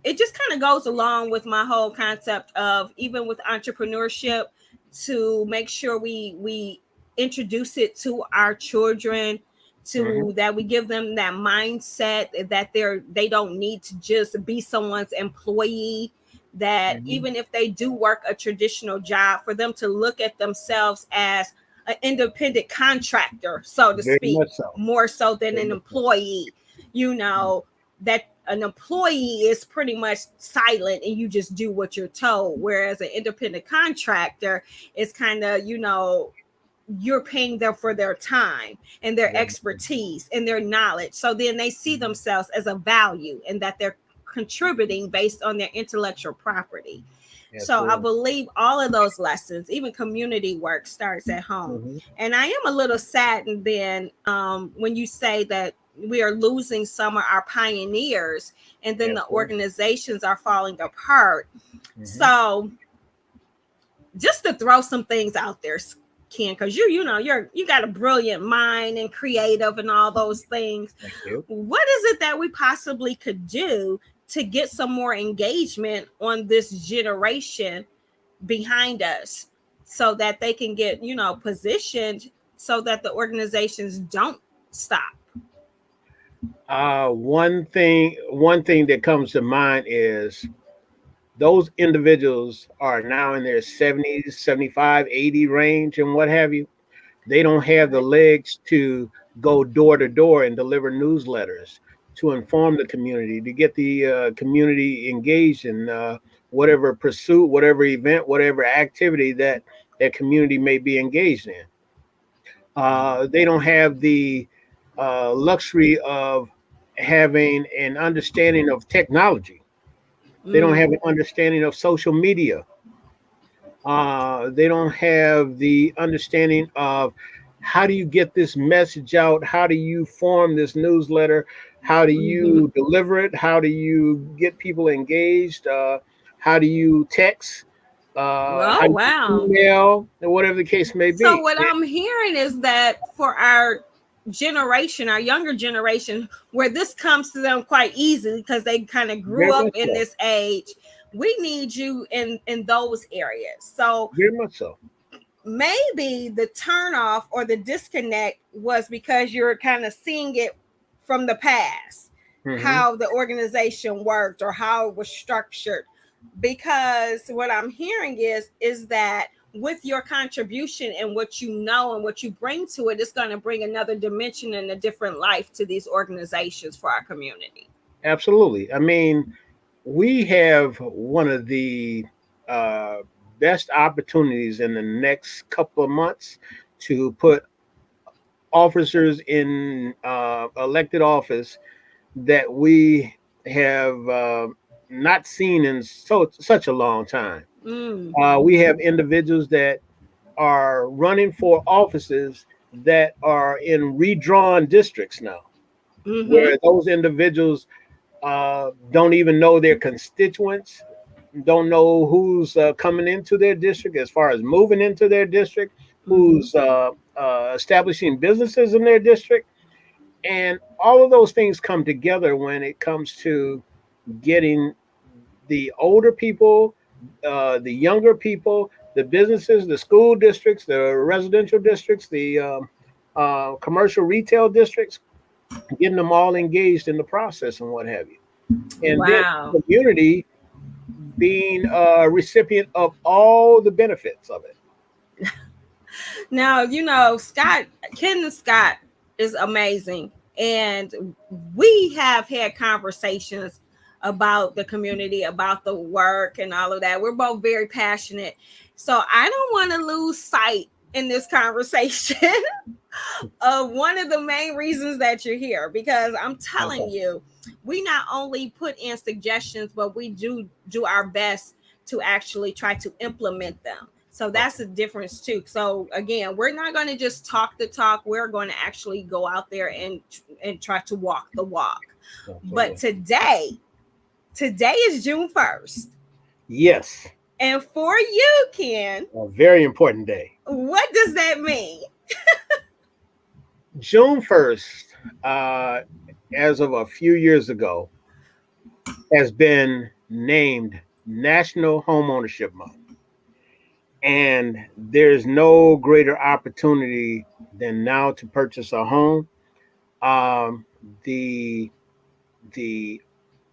it just kind of goes along with my whole concept of even with entrepreneurship to make sure we introduce it to our children, Hmm. to that we give them that mindset that they don't need to just be someone's employee, that Hmm. even if they do work a traditional job, for them to look at themselves as an independent contractor, so to Very speak, much so. more so than Very an much so. employee, you know, that an employee is pretty much silent and you just do what you're told, whereas an independent contractor is kind of, you're paying them for their time and their expertise and their knowledge. So then they see themselves as a value and that they're contributing based on their intellectual property. So I Absolutely. believe all of those lessons, even community work, starts at home. Hmm. And I am a little saddened then when you say that we are losing some of our pioneers and then the Absolutely. organizations are falling apart. Hmm. So just to throw some things out there, Ken, because you got a brilliant mind and creative and all those things. Thank you. What is it that we possibly could do to get some more engagement on this generation behind us so that they can get, positioned so that the organizations don't stop? One thing that comes to mind is those individuals are now in their 70s, 75, 80 range and what have you. They don't have the Right. legs to go door to door and deliver newsletters to inform the community, to get the community engaged in whatever pursuit, whatever event, whatever activity that that community may be engaged in. They don't have the luxury of having an understanding of technology. They don't have Mm. an understanding of social media. They don't have the understanding of how do you get this message out? How do you form this newsletter? How do Hmm. you deliver it? How do you get people engaged? How do you text? How Oh, do you wow. email? And whatever the case may So be. what I'm hearing is that for our generation, our younger generation, where this comes to them quite easily because they kind of grew Very up much in so. this age, we need you in those areas. So Very much so. maybe the turnoff or the disconnect was because you're kind of seeing it from the past, Hmm. how the organization worked or how it was structured. Because what I'm hearing is that with your contribution and what you know and what you bring to it, it's going to bring another dimension and a different life to these organizations for our community. Absolutely. I mean, we have one of the uh, best opportunities in the next couple of months to put officers in elected office that we have not seen in such a long time. Mm. We have individuals that are running for offices that are in redrawn districts now, Mm-hmm. where those individuals don't even know their constituents, don't know who's coming into their district as far as moving into their district, Mm-hmm. who's establishing businesses in their district. And all of those things come together when it comes to getting the older people, the younger people, the businesses, the school districts, the residential districts, the commercial retail districts, getting them all engaged in the process and what have you. And then Wow. the community being a recipient of all the benefits of it. Now, Scott, Kenneth Scott is amazing. And we have had conversations about the community, about the work and all of that. We're both very passionate. So I don't want to lose sight in this conversation one of the main reasons that you're here, because I'm telling Okay. you, we not only put in suggestions, but we do our best to actually try to implement them. So that's Okay. the difference too. So again, we're not going to just talk the talk. We're going to actually go out there and try to walk the walk. But Absolutely. today is June 1st. Yes, And for you, Ken, a very important day. what does that mean? June 1st, as of a few years ago, has been named National Homeownership Month. And there's no greater opportunity than now to purchase a home. Um, the the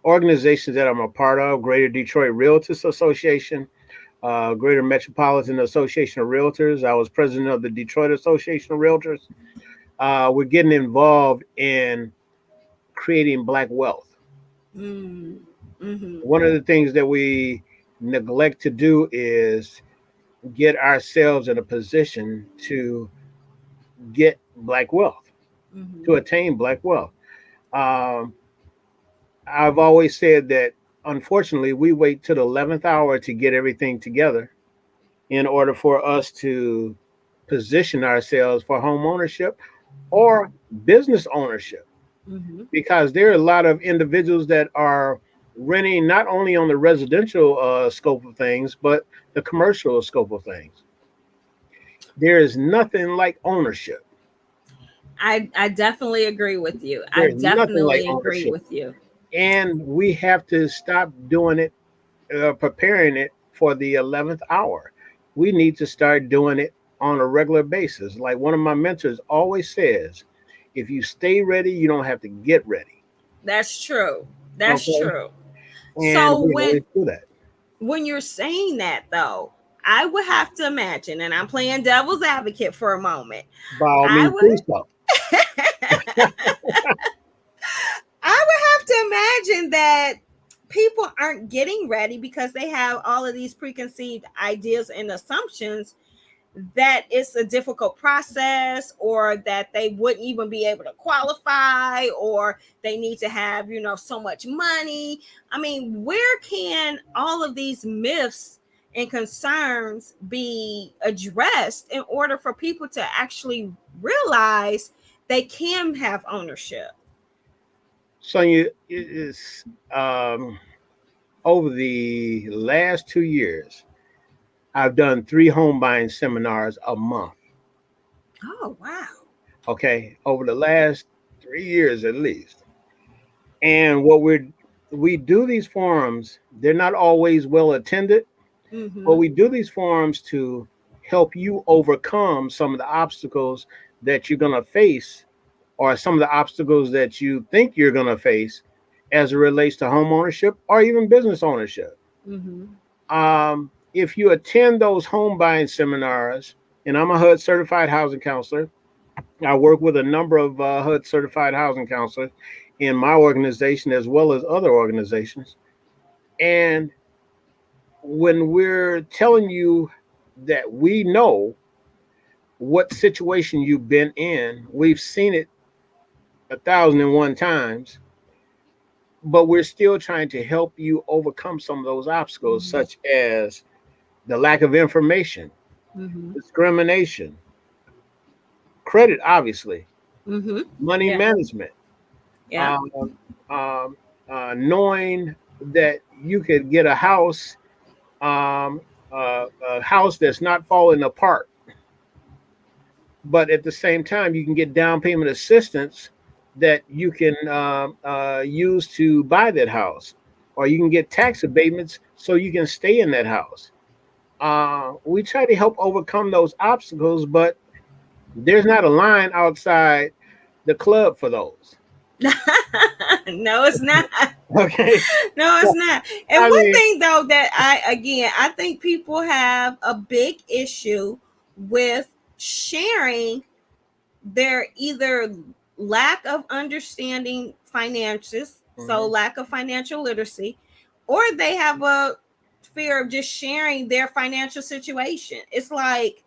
organizations that I'm a part of, Greater Detroit Realtors Association, Greater Metropolitan Association of Realtors. I was president of the Detroit Association of Realtors. We're getting involved in creating Black wealth. Mm. Mm-hmm. One of the things that we neglect to do is get ourselves in a position to get black wealth, to Mm-hmm. attain black wealth. Um, I've always said that unfortunately we wait to the 11th hour to get everything together in order for us to position ourselves for home ownership or business ownership, Mm-hmm. because there are a lot of individuals that are renting not only on the residential scope of things but the commercial scope of things. There is nothing like ownership. I definitely agree with you. I There's nothing like definitely agree ownership, with you. and we have to stop doing it, preparing it for the 11th hour. We need to start doing it on a regular basis. Like one of my mentors always says, if you stay ready, you don't have to get ready. That's true. That's Okay. true. And So we always do that. when you're saying that though, I would have to imagine, and I'm playing devil's advocate for a moment. By all I means, do would so. I would have to imagine that people aren't getting ready because they have all of these preconceived ideas and assumptions that it's a difficult process, or that they wouldn't even be able to qualify, or they need to have, so much money. I mean, where can all of these myths and concerns be addressed in order for people to actually realize they can have ownership? Sonia, it is over the last 2 years, I've done 3 home buying seminars a month. Oh, wow. Okay, over the last 3 years at least. And we do these forums. They're not always well attended, but Mm-hmm. we do these forums to help you overcome some of the obstacles that you're gonna face, or some of the obstacles that you think you're gonna face, as it relates to home ownership or even business ownership. Mm-hmm. If you attend those home buying seminars, and I'm a HUD certified housing counselor, I work with a number of HUD certified housing counselors in my organization as well as other organizations. And when we're telling you that we know what situation you've been in, we've seen it 1,001 times, but we're still trying to help you overcome some of those obstacles, Mm-hmm. such as the lack of information, Mm-hmm. discrimination, credit, obviously, Mm-hmm. money Yeah. management, Yeah. um, um, knowing that you could get um, a house that's not falling apart, but at the same time, you can get down payment assistance that you can use to buy that house, or you can get tax abatements so you can stay in that house. We try to help overcome those obstacles, but there's not a line outside the club for those. No, it's not. Okay. No, it's not. And I one mean, thing though that I think people have a big issue with sharing their either lack of understanding finances, so mhm. lack of financial literacy, or they have a fear of just sharing their financial situation. It's like,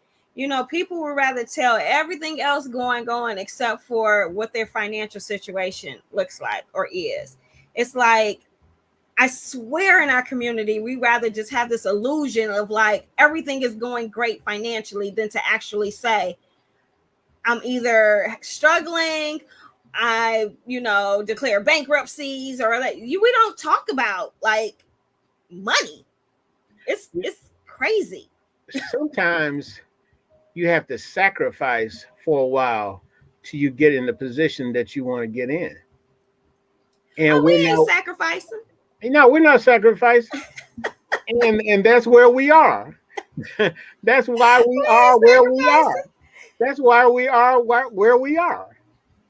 people would rather tell everything else going on except for what their financial situation looks like or is. It's like, I swear in our community, we rather just have this illusion of like everything is going great financially than to actually say, I'm either struggling, declare bankruptcies, or like we don't talk about like money. It's crazy. Sometimes you have to sacrifice for a while till you get in the position that you want to get in. And Oh, we're we ain't not, sacrificing. we're not sacrificing. And that's where we are. That's why we We are ain't where we are. sacrificing. That's why we are where we are.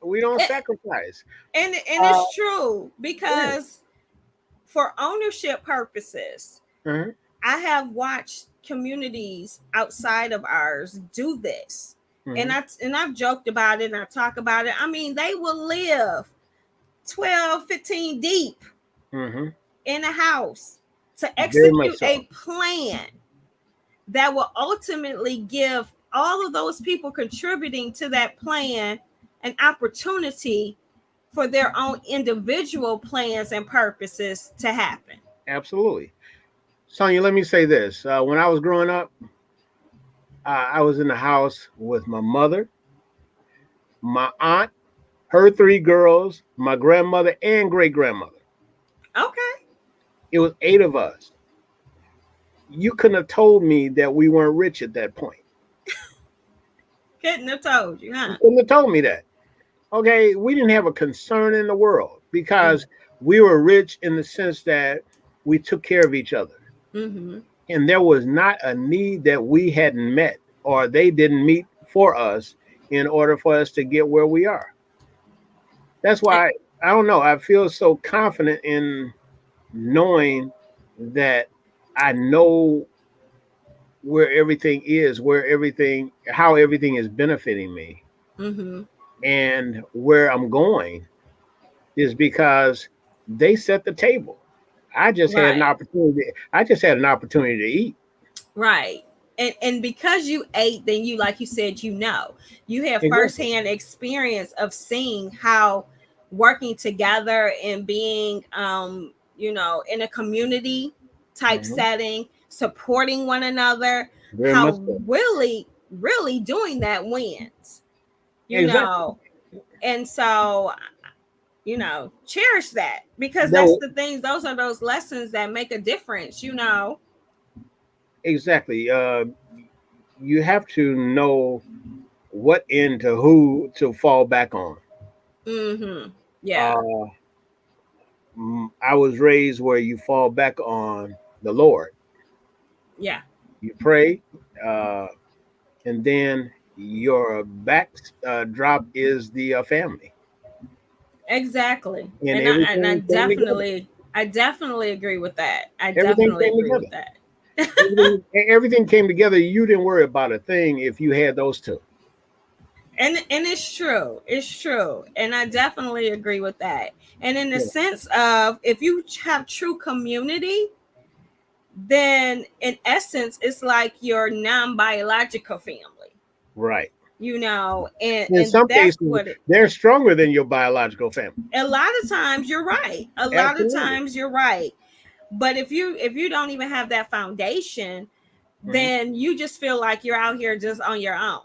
We don't And, sacrifice. and Uh, it's true yeah. because for ownership purposes, Mhm. I have watched communities outside of ours do this. Mhm. And I've joked about it and I talk about it. I mean, they will live 12, 15 deep Mm-hmm. in a house to Very much execute a so. plan that will ultimately give all of those people contributing to that plan an opportunity for their own individual plans and purposes to happen. Absolutely. Sonia, let me say this. When I was growing up, I was in the house with my mother, my aunt, her three girls, my grandmother, and great grandmother. Okay. It was eight of us. You couldn't have told me that we weren't rich at that point. Couldn't have told you, You huh? couldn't have told me that. Okay, we didn't have a concern in the world Mm. because we were rich in the sense that we took care of each other. Mm-hmm. And there was not a need that we hadn't met or they didn't meet for us in order for us to get where we are. That's Eh, why I don't know. I feel so confident in knowing that I know where everything is, how everything is benefiting me, mm-hmm. and where I'm going is because they set the table. I just had an Right. opportunity. I just had an opportunity to eat. Right. And because you ate, then you, like you said, you have Exactly. firsthand experience of seeing how working together and being in a community type Hmm. setting, supporting one another, Very much how so. really doing that wins, you Exactly. know. And so, cherish that, because That that's was, the things, those are those lessons that make a difference. exactly. You have to know what end to who to fall back on. Mm-hmm. Yeah. Uh, I was raised where you fall back on the Lord. Yeah. You pray, uh, and then your back drop is the family, Exactly. and And everything came together. I definitely agree with that. I Everything definitely came agree together. with that. Everything came together. You didn't worry about a thing if you had those two. And it's true. It's true. And I definitely agree with that. And in the Yeah. sense of, if you have true community, then in essence it's like your non-biological family, Right. In and some that's cases, what it, they're stronger than your biological family. a lot of times you're right. A lot of Absolutely. times you're right. But if you don't even have that foundation, Hmm. then you just feel like you're out here just on your own.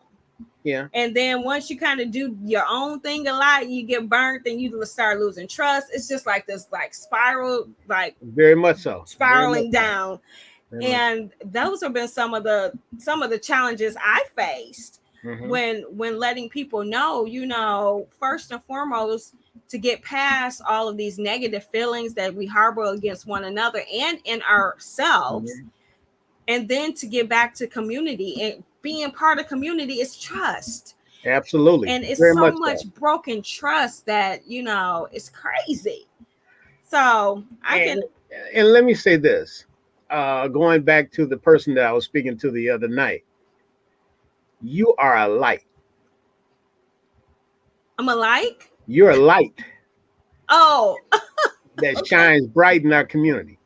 Yeah. And then once you kind of do your own thing a lot, you get burnt and you start losing trust. It's just like this, like spiral, like Very much so. Very much spiraling so. down. Very much. And those have been some of the challenges I faced Hmm. when letting people know, first and foremost, to get past all of these negative feelings that we harbor against one another and in ourselves, Hmm. and then to get back to community. And being part of community is trust. Absolutely. And it's Very so much so. much broken trust that it's crazy. So I can. And and let me say this. Going back to the person that I was speaking to the other night, you are a light. I'm a like. You're a light Oh. that Okay. shines bright in our community.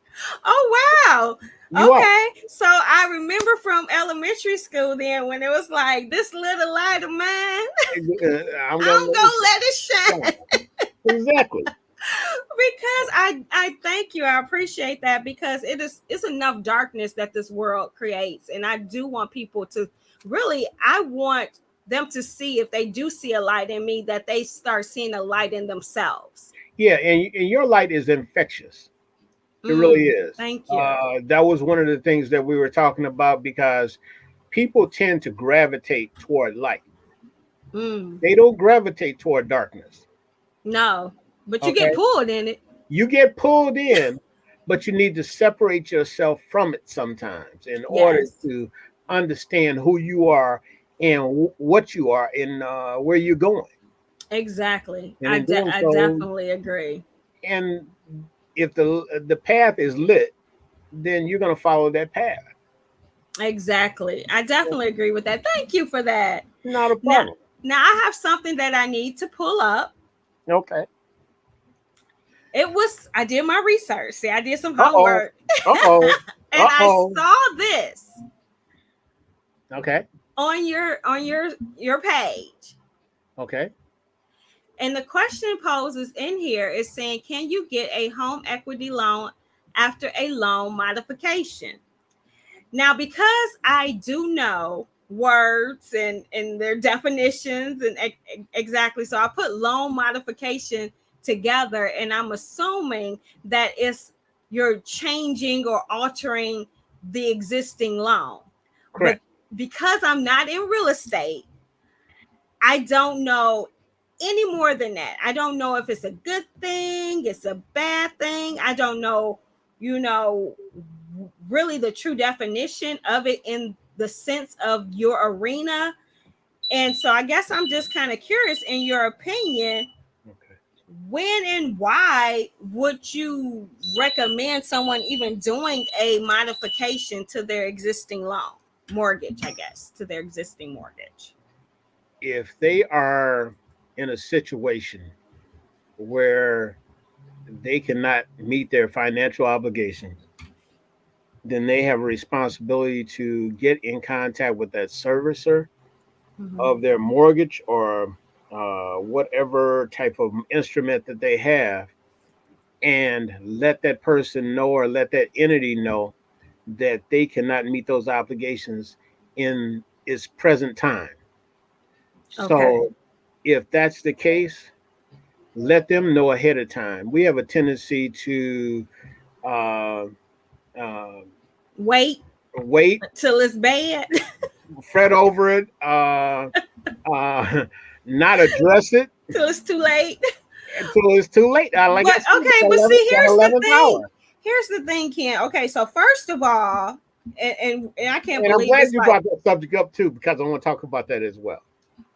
Oh, wow. You are. Okay. So I remember from elementary school then, when it was like, this little light of mine, I'm gonna I'm let it gonna let it shine. shine. Exactly. Because I thank you. I appreciate that, because it's enough darkness that this world creates. And I do want people to really, I want them to see, if they do see a light in me, that they start seeing a light in themselves. Yeah, and your light is infectious. It really is. Thank you. That was one of the things that we were talking about because people tend to gravitate toward light. Mm, They don't gravitate toward darkness. no, but you get Okay. pulled in it. You get pulled in, but you need to separate yourself from it sometimes in order Yes. to understand who you are and what you are and where you're going. Exactly. And in doing I so, definitely agree. and if the path is lit, then you're going to follow that path. Exactly. I definitely agree with that. Thank you for that. Not a Now, problem. now I have something that I need to pull up. Okay. I did my research. See, I did some Uh oh. homework Uh oh. and Uh I oh. saw this Okay. on your page. Okay. And the question poses in here is saying, can you get a home equity loan after a loan modification? Now, because I do know words and their definitions and exactly, so I put loan modification together, and I'm assuming that it's you're changing or altering the existing loan. But Correct. because I'm not in real estate, I don't know any more than that. I don't know if it's a good thing, it's a bad thing. I don't know, you know, really the true definition of it in the sense of your arena. And so I guess I'm just kind of curious, in your opinion, Okay. when and why would you recommend someone even doing a modification to their existing loan mortgage, I guess, to their existing mortgage? If they are in a situation where they cannot meet their financial obligations, then they have a responsibility to get in contact with that servicer Mm-hmm. of their mortgage or whatever type of instrument that they have, and let that person know or let that entity know that they cannot meet those obligations in its present time. Okay. So, if that's the case, let them know ahead of time. We have a tendency to uh, uh, Wait wait, till it's bad. fret over it, not address it Till it's too late. until it's too late. Like But I said, okay, but see, that here's the 11th thing. hour. Here's the thing, Ken. Okay, so first of all, and I can't And I'm believe glad it's you like, brought that subject up too, because I want to talk about that as well.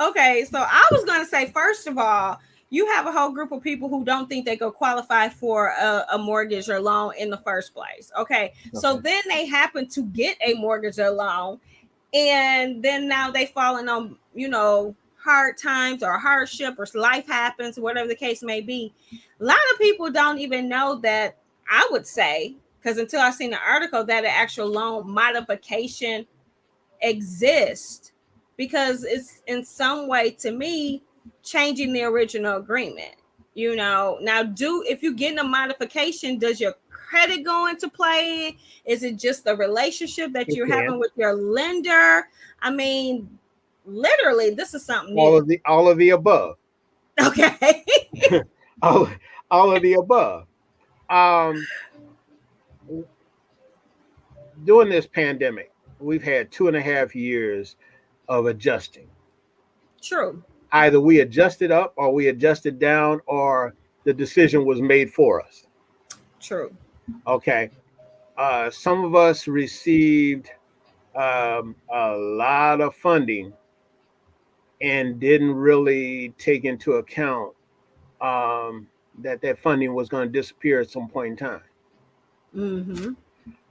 okay, so I was gonna say, first of all, you have a whole group of people who don't think they could qualify for a mortgage or loan in the first place. Okay, so Okay. then they happen to get a mortgage or loan, and then now they falling on, hard times or hardship, or life happens, whatever the case may be. A lot of people don't even know that, I would say, because until I seen the article, that an actual loan modification exists, because it's in some way, to me, changing the original agreement. Now, do if you get a modification, does your credit go into play? Is it just the relationship that It you're having can. with your lender? I mean, literally, this is something All new. of the above. Okay. all, all of the above. Um, During this pandemic, we've had 2.5 years of adjusting. True. Either we adjusted up or we adjusted down, or the decision was made for us. True. Okay. Some of us received a lot of funding and didn't really take into account that funding was going to disappear at some point in time. Mm-hmm.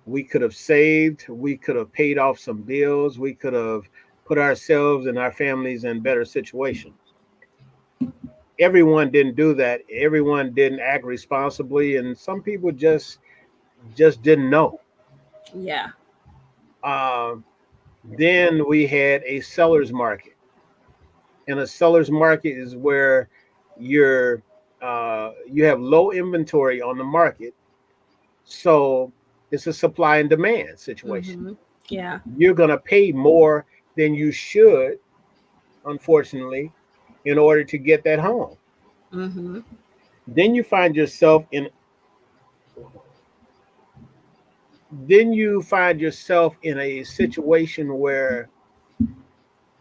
We could have saved, we could have paid off some bills, we could have put ourselves and our families in better situations. Everyone didn't do that. Everyone didn't act responsibly, and some people just didn't know. Yeah. Um, then we had a seller's market, and a seller's market is where you're you have low inventory on the market, so it's a supply and demand situation. Mm-hmm. Yeah. You're gonna pay more than you should, unfortunately, in order to get that home. Mm-hmm. Then you find yourself in a situation where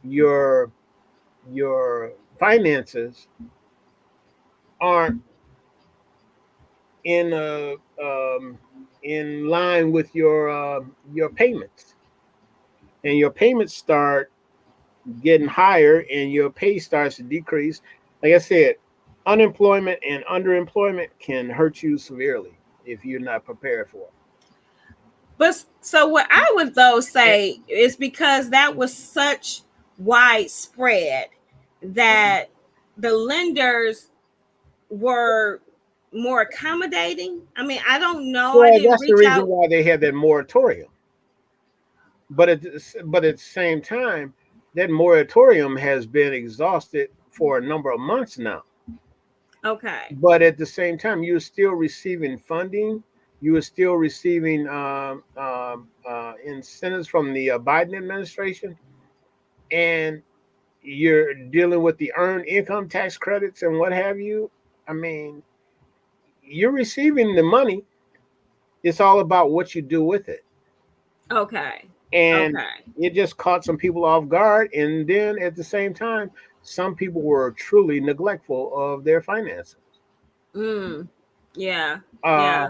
your your finances aren't in in line with your payments, and your payments start getting higher, and your pay starts to decrease. Like I said, unemployment and underemployment can hurt you severely if you're not prepared for But so what I would though it. say is, because that was such widespread, that the lenders were more accommodating? I mean, I don't know. I Well, didn't that's the reach reason out. why they had that moratorium. But at the same time, that moratorium has been exhausted for a number of months now. Okay. But at the same time, you're still receiving funding. You are still receiving incentives from the Biden administration, and you're dealing with the earned income tax credits and what have you. I mean, you're receiving the money. It's all about what you do with it. Okay. And Okay. it just caught some people off guard. And then at the same time, some people were truly neglectful of their finances. Mm. Yeah. Uh, Yeah.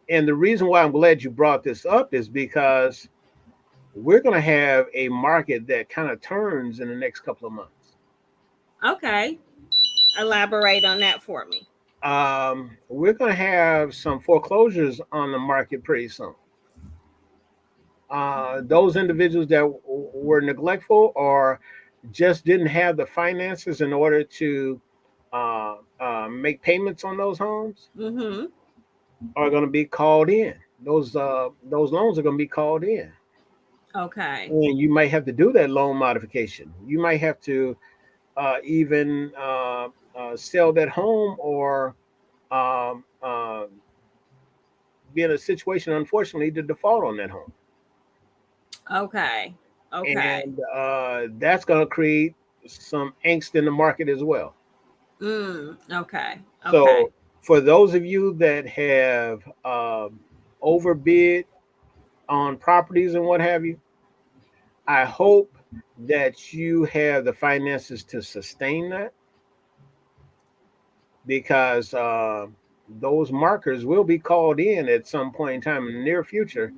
and the reason why I'm glad you brought this up is because we're going to have a market that kind of turns in the next couple of months. Okay. Elaborate on that for me. We're going to have some foreclosures on the market pretty soon. Those individuals that were neglectful or just didn't have the finances in order to make payments on those homes Mm-hmm. are going to be called in. Those loans are going to be called in, Okay. and you might have to do that loan modification. You might have to even sell that home or um, uh, be in a situation, unfortunately, to default on that home, Okay. Okay. and that's going to create some angst in the market as well. Okay. Okay. So, for those of you that have overbid on properties and what have you, I hope that you have the finances to sustain that because those markers will be called in at some point in time in the near future,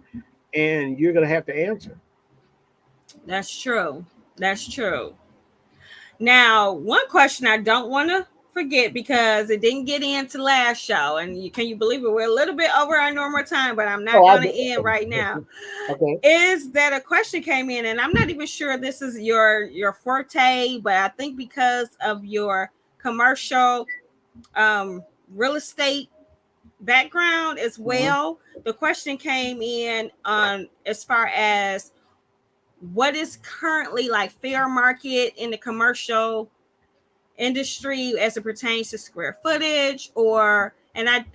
and you're going to have to answer. That's true. That's true. Now, one question I don't want to forget because it didn't get into last show, and can you believe it? We're a little bit over our normal time, but I'm not Oh, I going to do. end right now. Okay. Is that a question came in, and I'm not even sure this is your forte, but I think because of your commercial real estate background as Mhm. well, the question came in on as far as what is currently like fair market in the commercial industry as it pertains to square footage, or and I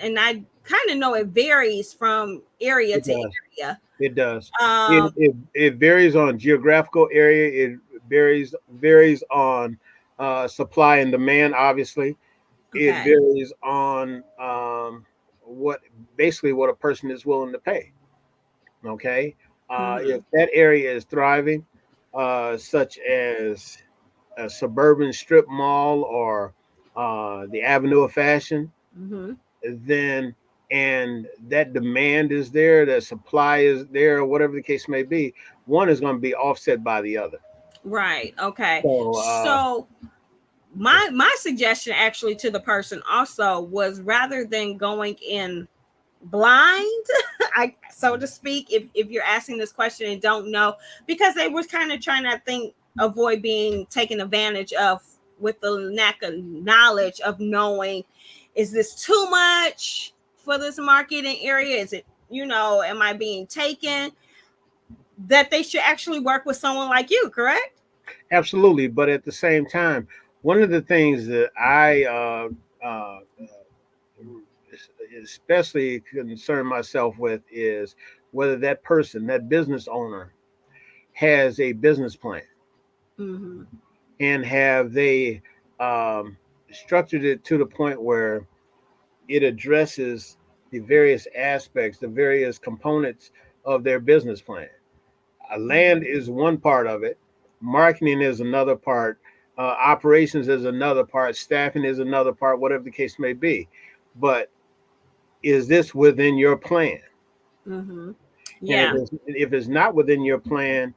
kind of know it varies from area It to does. area. It does. It, um it it varies on geographical area. It varies on supply and demand. Obviously, it okay. varies on what basically what a person is willing to pay. Okay, if Mm-hmm. that area is thriving, such as a suburban strip mall or the Avenue of Fashion, Mm-hmm. then and that demand is there, that supply is there, or whatever the case may be, one is going to be offset by the other. Right. Okay. So So my suggestion actually to the person also was rather than going in blind, I so to speak, if you're asking this question and don't know, because they were kind of trying to think avoid being taken advantage of with the lack of knowledge of knowing, is this too much for this marketing area? Is it, am I being taken? That they should actually work with someone like you, correct? absolutely, but at the same time, one of the things that I especially concern myself with is whether that person, that business owner, has a business plan Mm-hmm. and have they um, structured it to the point where it addresses the various aspects, the various components of their business plan. Land is one part of it, marketing is another part, operations is another part, staffing is another part, whatever the case may be. But is this within your plan? Mm-hmm. And Yeah. if it's not within your plan,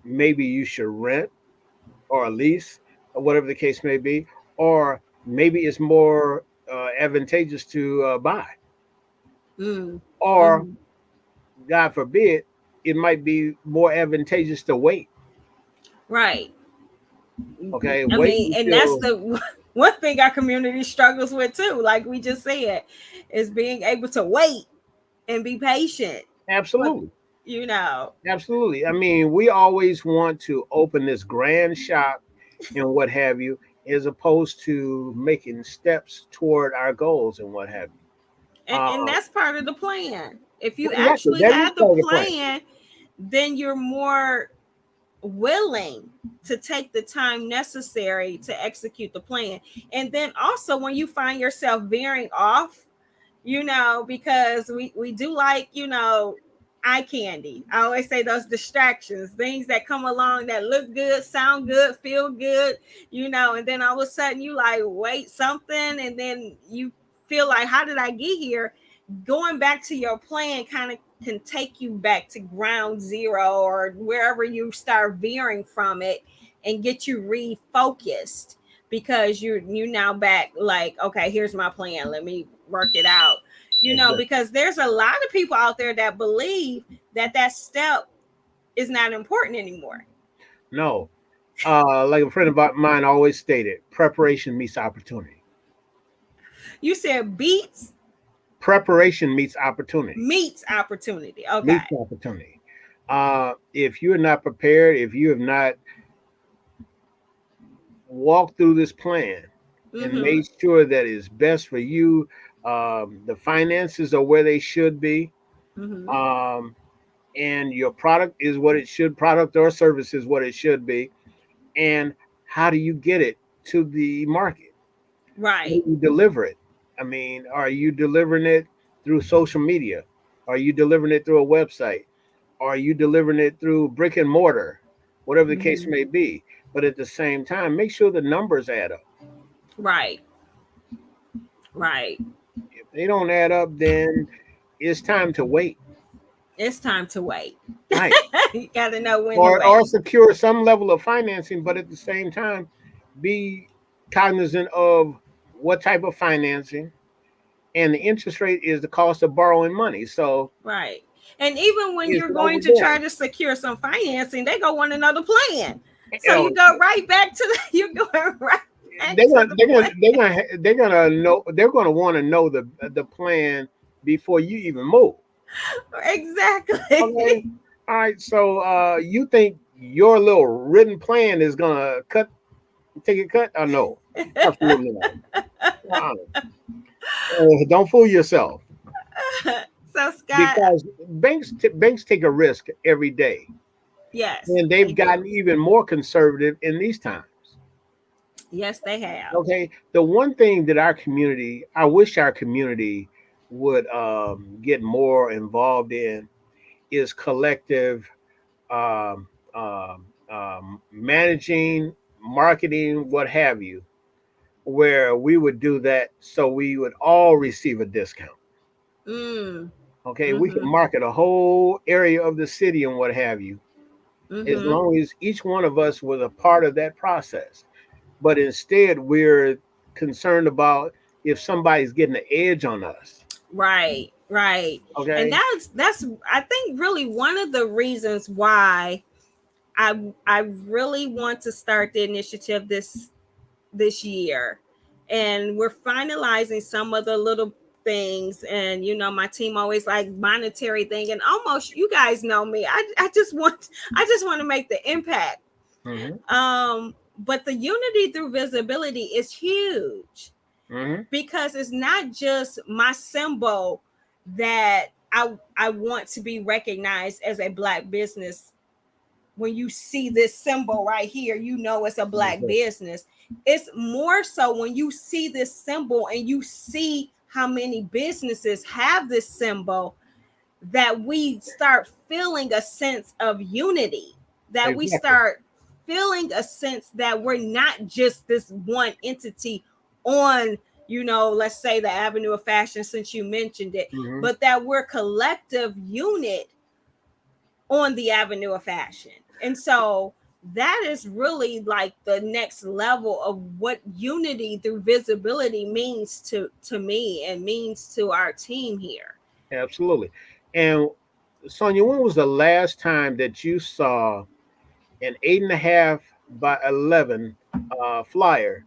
maybe you should rent or lease or whatever the case may be, or maybe it's more advantageous to buy, Mm. or Mm-hmm. God forbid, it might be more advantageous to wait. Right. Okay, I wait mean, and that's until the One thing our community struggles with too, like we just said, is being able to wait and be patient. But Absolutely. you know, Absolutely. I mean, we always want to open this grand shop and what have you, as opposed to making steps toward our goals and what have you. and that's part of the plan. If you Exactly. actually That is have the part of the plan. plan, then you're more willing to take the time necessary to execute the plan. And then also when you find yourself veering off, because we do like, eye candy. I always say those distractions, things that come along that look good, sound good, feel good, and then all of a sudden you like wait something, and then you feel like, how did I get here? Going back to your plan kind of can take you back to ground zero or wherever you start veering from it, and get you refocused, because you now back like, okay, here's my plan, let me work it out. Exactly. Because there's a lot of people out there that believe that that step is not important anymore. No. Like a friend of mine always stated, preparation meets opportunity. You said beats Preparation meets opportunity. meets opportunity. Okay. Meets opportunity. If you're not prepared, if you have not walked through this plan and Mm-hmm. made sure that it's best for you, the finances are where they should be, Mm-hmm. um, and your product is what it should, product or service is what it should be, and how do you get it to the market? How do Right. you deliver it? I mean, are you delivering it through social media? Are you delivering it through a website? Are you delivering it through brick and mortar? Whatever the case Mm-hmm. may be. But at the same time, make sure the numbers add up. Right. Right. If they don't add up, then it's time to wait. It's time to wait. Right. You got to know when to Or wait. secure some level of financing, but at the same time, be cognizant of what type of financing, and the interest rate is the cost of borrowing money. So Right. And even when it's you're no going to try more. to secure some financing, they go want another plan. So You you go right back to you're going right back they're to gonna the they're gonna plan. they're gonna want to know the plan before you even move. Okay. Exactly. All right. So you think your little written plan is gonna take a cut? No, absolutely not. Uh-uh. Don't fool yourself, So Scott, because banks take a risk every day, yes, and they they've do. gotten even more conservative in these times. Yes, they have. Okay, the one thing that I wish our community would get more involved in is collective managing, marketing, what have you, where we would do that so we would all receive a discount. Mm. Okay, we can Mhm. market a whole area of the city and what have you, as Mhm. long as each one of us was a part of that process. But instead, we're concerned about if somebody's getting an edge on us. Right. Right. And Okay. that's I think really one of the reasons why I really want to start the initiative this year, and we're finalizing some of the little things. And my team always like monetary thing, and almost, you guys know me, I just want to make the impact. Mm-hmm. But the unity through visibility is huge, Mm-hmm. because it's not just my symbol that I want to be recognized as a black business. When you see this symbol right here, it's a black business. It's more so when you see this symbol and you see how many businesses have this symbol, that we start feeling a sense of unity, that we Exactly. start feeling a sense that we're not just this one entity on, let's say the Avenue of Fashion, since you mentioned it, Mm-hmm. but that we're collective unit on the Avenue of Fashion. And so that is really like the next level of what unity through visibility means to me, and means to our team here. Absolutely. And Sonia, when was the last time that you saw an 8.5 by 11 flyer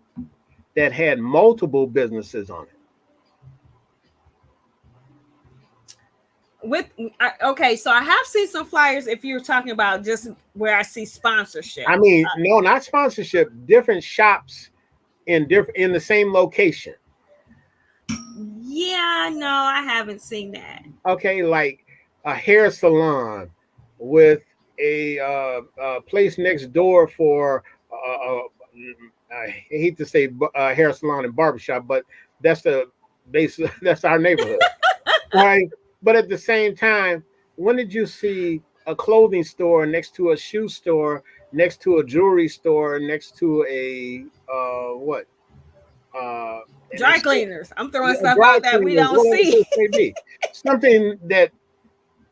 that had multiple businesses on it. With okay, so I have seen some flyers. If you're talking about just where I see sponsorship, I mean, no, not sponsorship, different shops in the same location. yeah, no, I haven't seen that. Okay, like a hair salon with a place next door for I hate to say hair salon and barbershop, but that's the base. That's our neighborhood, right? But at the same time, when did you see a clothing store next to a shoe store, next to a jewelry store, next to a what? Uh, an Dry extent, cleaners. I'm throwing stuff dry out that we cleaners, don't whatever the see. case may be. Something that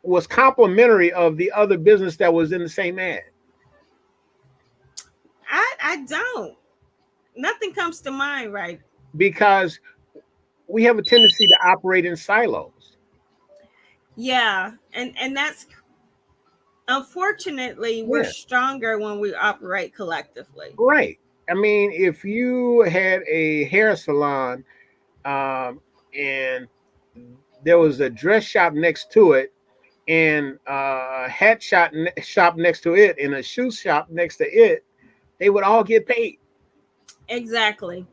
was complimentary of the other business that was in the same ad. I don't. Nothing comes to mind, right? Because we have a tendency to operate in silos. Yeah, and that's unfortunately we're Yeah, stronger when we operate collectively. right. I mean, if you had a hair salon and there was a dress shop next to it, and a shop next to it, and a shoe shop next to it, they would all get paid. Exactly.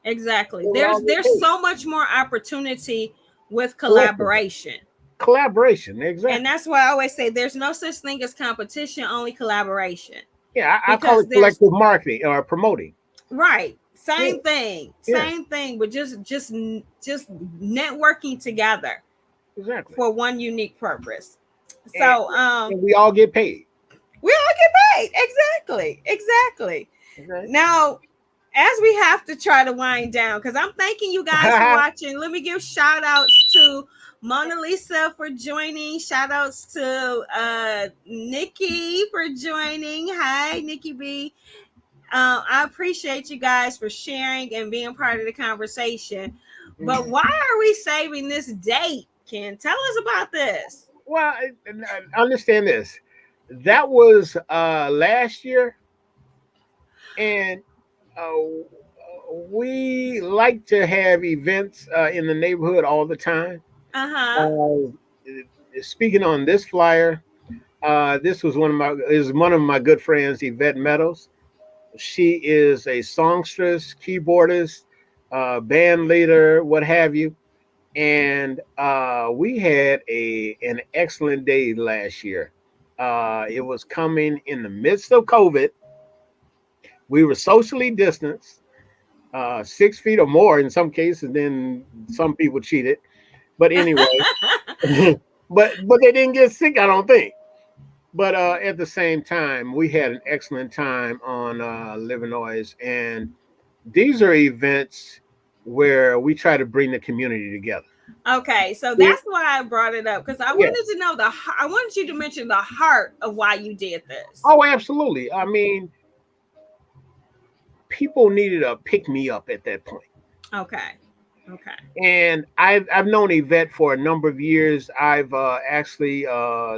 Exactly. They would all get There's paid so much more opportunity with collectively. collaboration. Collaboration, And exactly. that's why I always say there's no such thing as competition, only collaboration. Yeah, I call Because it there's collective marketing or promoting. right, Yeah, yeah, same thing, but just networking together exactly. for one unique purpose. And, So and we all get paid. we all get paid. Exactly. Exactly. Okay. Now, as we have to try to wind down, because I'm thanking you guys for watching. Let me give shout outs to Mona Lisa for joining. Shout outs to Nikki for joining. Hi, Nikki B. I appreciate you guys for sharing and being part of the conversation. But Mhm. why are we saving this date? Ken, tell us about this. Well, understand this. That was last year, and we like to have events in the neighborhood all the time. Uh huh. Uh, Speaking on this flyer, this was one of my good friends, Yvette Meadows. She is a songstress, keyboardist, band leader, what have you. And we had an excellent day last year. It was coming in the midst of COVID. We were socially distanced, 6 feet or more in some cases. Then some people cheated, but anyway, but they didn't get sick, I don't think. But at the same time, we had an excellent time on Livernois, and these are events where we try to bring the community together. Okay, so Yeah, that's why I brought it up because I yeah. wanted to know I wanted you to mention the heart of why you did this. Oh, absolutely. I mean, people needed a pick me up at that point. Okay, okay. And I've known Yvette for a number of years. I've actually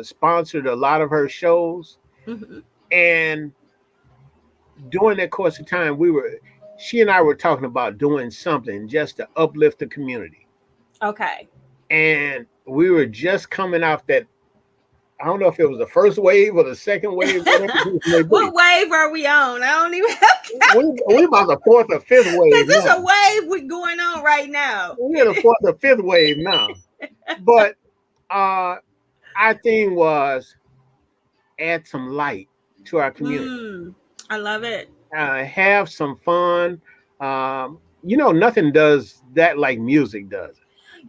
sponsored a lot of her shows, Hmm. and during that course of time, she and I were talking about doing something just to uplift the community. Okay. And we were just coming off that. I don't know if it was the first wave or the second wave, whatever it may be. What wave are we on? I don't even We about the fourth or fifth because wave there's now. a wave going on right now. We're in the fourth or fifth wave now. But uh, our thing was add some light to our community, I love it. have some fun. Nothing does that like music does.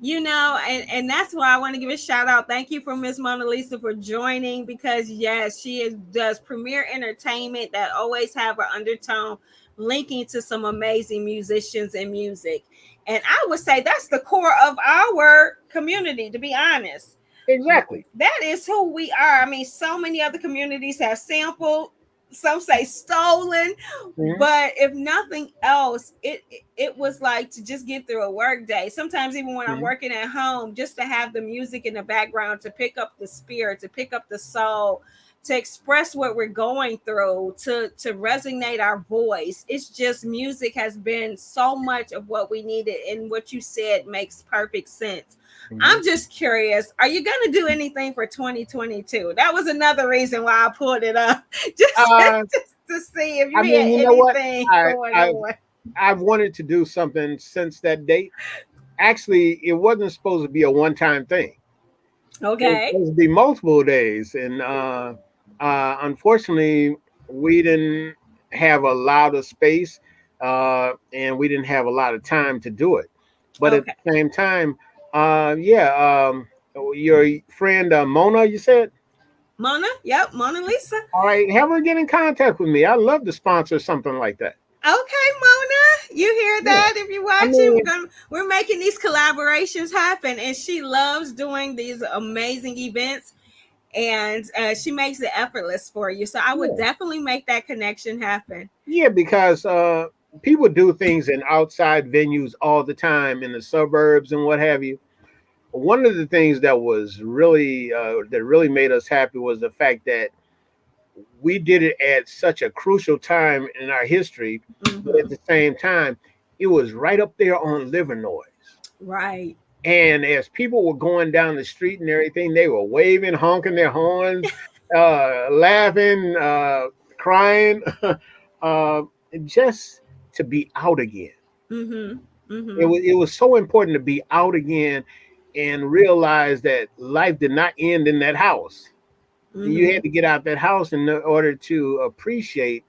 And that's why I want to give a shout out. Thank you for Miss Mona Lisa for joining because yes, does premier entertainment that always have an undertone linking to some amazing musicians and music. And I would say that's the core of our community, to be honest. Exactly. That is who we are. I mean, so many other communities have sampled, some say stolen, Mhm. but if nothing else, it was like to just get through a work day. Sometimes even when I'm Mhm. working at home, just to have the music in the background to pick up the spirit, to pick up the soul, to express what we're going through, to resonate our voice. It's just music has been so much of what we needed, and what you said makes perfect sense. Mhm. I'm just curious, are you going to do anything for 2022? That was another reason why I pulled it up. Uh, Just to see if you I had mean, you know what? anything I, going I've on. I've wanted to do something since that date. Actually, it wasn't supposed to be a one-time thing. It was Okay. supposed to be multiple days, and unfortunately, we didn't have a lot of space, and we didn't have a lot of time to do it. But at Okay. the same time, yeah, your friend Mona, you said, Mona? Yep, Mona Lisa. all right, have her get in contact with me. I'd love to sponsor something like that. Okay, Mona, you hear Yeah, that? If you're I watching, mean, we're making these collaborations happen, and she loves doing these amazing events, and she makes it effortless for you. So I would yeah, definitely make that connection happen. yeah, because people do things in outside venues all the time in the suburbs and what have you. One of the things that was really that really made us happy was the fact that we did it at such a crucial time in our history, but at Hmm. the same time, it was right up there on Livernois. Right. And as people were going down the street and everything, they were waving, honking their horns, laughing, crying, uh, just to be out again. Mm-hmm. It Mm-hmm. was so important to be out again and realize that life did not end in that house. You Mm-hmm. had to get out that house in order to appreciate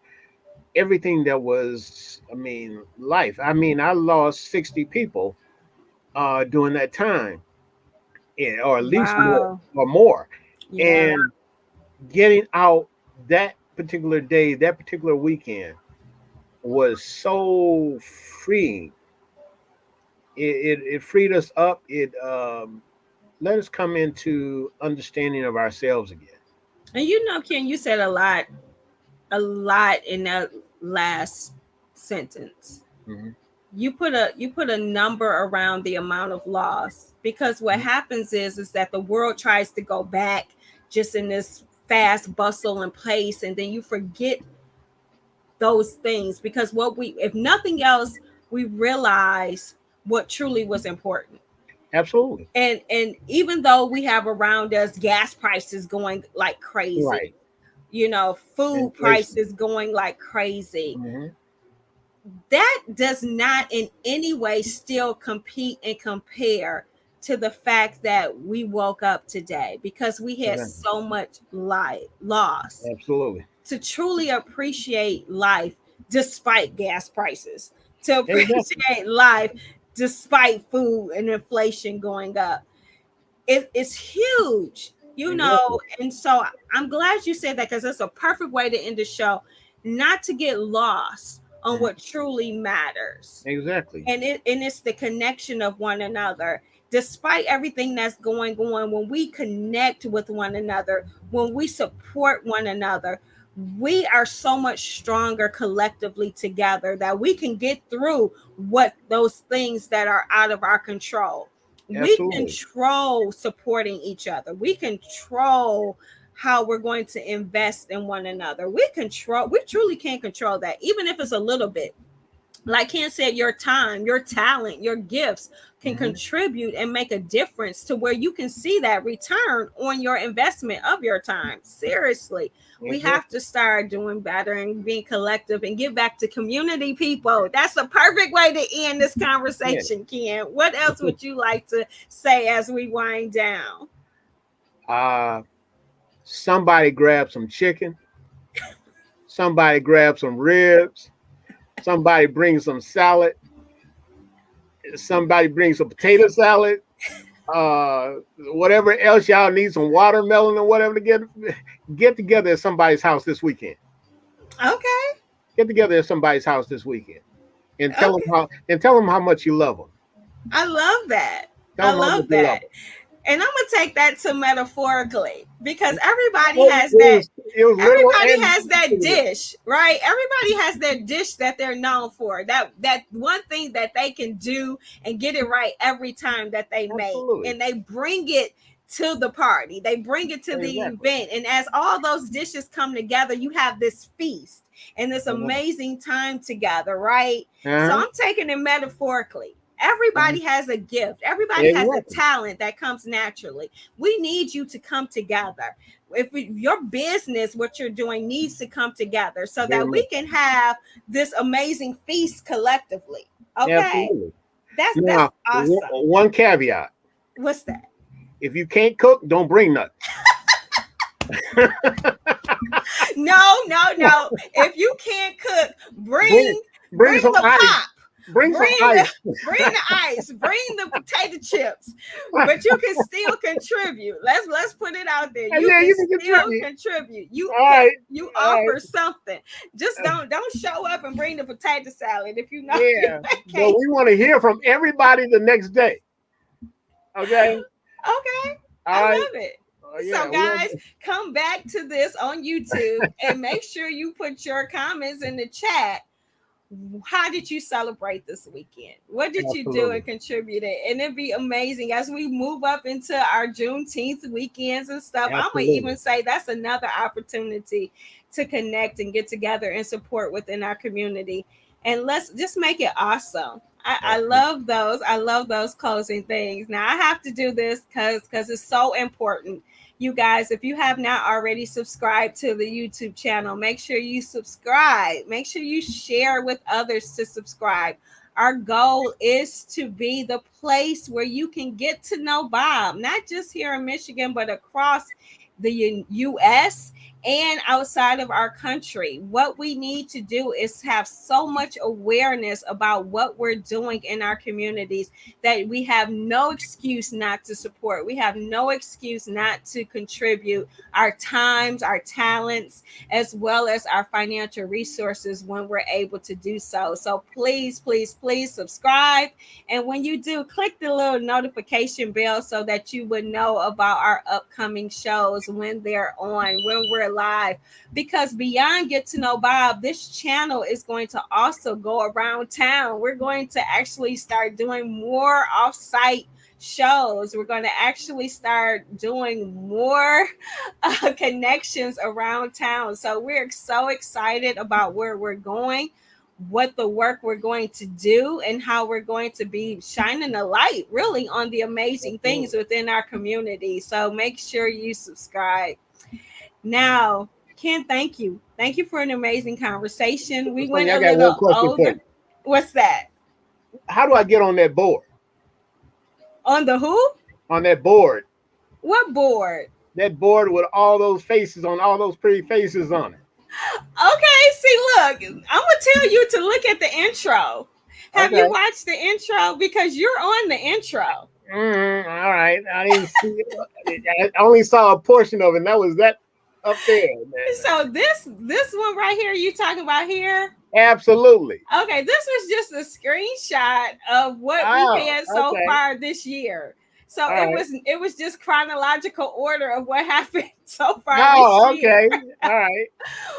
everything that was, I mean, life. I mean, I lost 60 people during that time, yeah, or at least more Wow. or more. Yeah. And getting out that particular day, that particular weekend was so freeing. It freed us up. It let us come into understanding of ourselves again. And Ken, you said a lot in that last sentence. Hmm. You put a number around the amount of loss, because what happens is that the world tries to go back just in this fast bustle and pace, and then you forget those things, because what we if nothing else, we realize what truly was important. Absolutely. And even though we have around us gas prices going like crazy, Right. food Inflation. prices going like crazy, Hmm. that does not in any way still compete and compare to the fact that we woke up today, because we had Exactly. so much life loss. Absolutely. To truly appreciate life despite gas prices, to Exactly. appreciate life despite food and inflation going up, it's huge, Exactly. and so I'm glad you said that, because it's a perfect way to end the show, not to get lost on Mhm. what truly matters. Exactly. And it's the connection of one another. Despite everything that's going on, when we connect with one another, when we support one another, we are so much stronger collectively together, that we can get through what those things that are out of our control. We Absolutely. control supporting each other. We control how we're going to invest in one another. We truly can control that, even if it's a little bit. Like Ken said, your time, your talent, your gifts can Hmm. contribute and make a difference, to where you can see that return on your investment of your time. Seriously, we have Exactly. to start doing better and being collective and give back to community people. That's a perfect way to end this Yeah. conversation, Ken. What else would you like to say as we wind down? Uh, somebody grab some chicken. Somebody grab some ribs. Somebody bring some salad. Somebody bring some potato salad. Whatever else y'all need, some watermelon or whatever to get together at somebody's house this weekend. Okay. Get together at somebody's house this weekend and Okay. tell them how much you love them. I love that. Tell I them how much love you that. love them. And I'm gonna take that to metaphorically, because everybody Well, has that. it was literal Everybody and has that dish, right? Everybody has that dish that they're known for. That one thing that they can do and get it right every time that they make, absolutely. and they bring it to the party. They bring it to the Exactly. event. And as all those dishes come together, you have this feast and this Uh-huh. amazing time together, right? So Uh-huh. I'm taking it metaphorically. Everybody has a gift. Everybody has a Exactly. talent that comes naturally. We need you to come together. Your business, what you're doing, needs to come together so Very that we much. can have this amazing feast collectively. Okay, Absolutely. that's Now, awesome. one caveat: What's that? if you can't cook, don't bring nothing. No, no, no. If you can't cook, bring bring bring some the ice. pop. Bring some Bring the ice. ice, bring the potato chips, but you can still contribute. Let's put it out there. And You yeah, can you can still contribute. contribute. All right. You All right. offer something. Just don't show up and bring the potato salad if you know you Yeah. But can't. we want to hear from everybody the next day. Okay. Okay, All I right. love it. Yeah. So, We want. guys, come back to this on YouTube and make sure you put your comments in the chat. How did you celebrate this weekend? What did you do Absolutely. and contribute it? And it'd be amazing as we move up into our Juneteenth weekends and stuff. I'm gonna Absolutely. even say that's another opportunity to connect and get together and support within our community. And let's just make it awesome. I Absolutely. love those. I love those closing things. Now I have to do this because it's so important. You guys, if you have not already subscribed to the YouTube channel, make sure you subscribe. Make sure you share with others to subscribe. Our goal is to be the place where you can get to know Bob, not just here in Michigan, but across the US and outside of our country. What we need to do is have so much awareness about what we're doing in our communities that we have no excuse not to support. We have no excuse not to contribute our times, our talents, as well as our financial resources when we're able to do so. So please, please, please subscribe. And when you do, click the little notification bell so that you would know about our upcoming shows when they're on, when we're live. Because beyond Get to Know Bob, this channel is going to also go around town. We're going to actually start doing more off-site shows. We're going to actually start doing more connections around town. So we're so excited about where we're going, what the work we're going to do, and how we're going to be shining a light really on the amazing things Absolutely. within our community. So make sure you subscribe. Now, Ken, thank you. Thank you for an amazing conversation. We went Sonia, I a got one little question for older. you. What's that? How do I get on that board? On the who? On that board. What board? That board with all those faces on, all those pretty faces on it. Okay, see, look, I'm gonna tell you to look at the intro. Have you Okay. watched the intro? Because you're on the intro. All right. I didn't see it. I only saw a portion of it, and that was that up there, man. So this one right here, you talking about here? Absolutely. Okay, this was just a screenshot of what we've Oh, had so okay. far this year. So All right. it was just chronological order of what happened so far this Oh, year. okay. All right.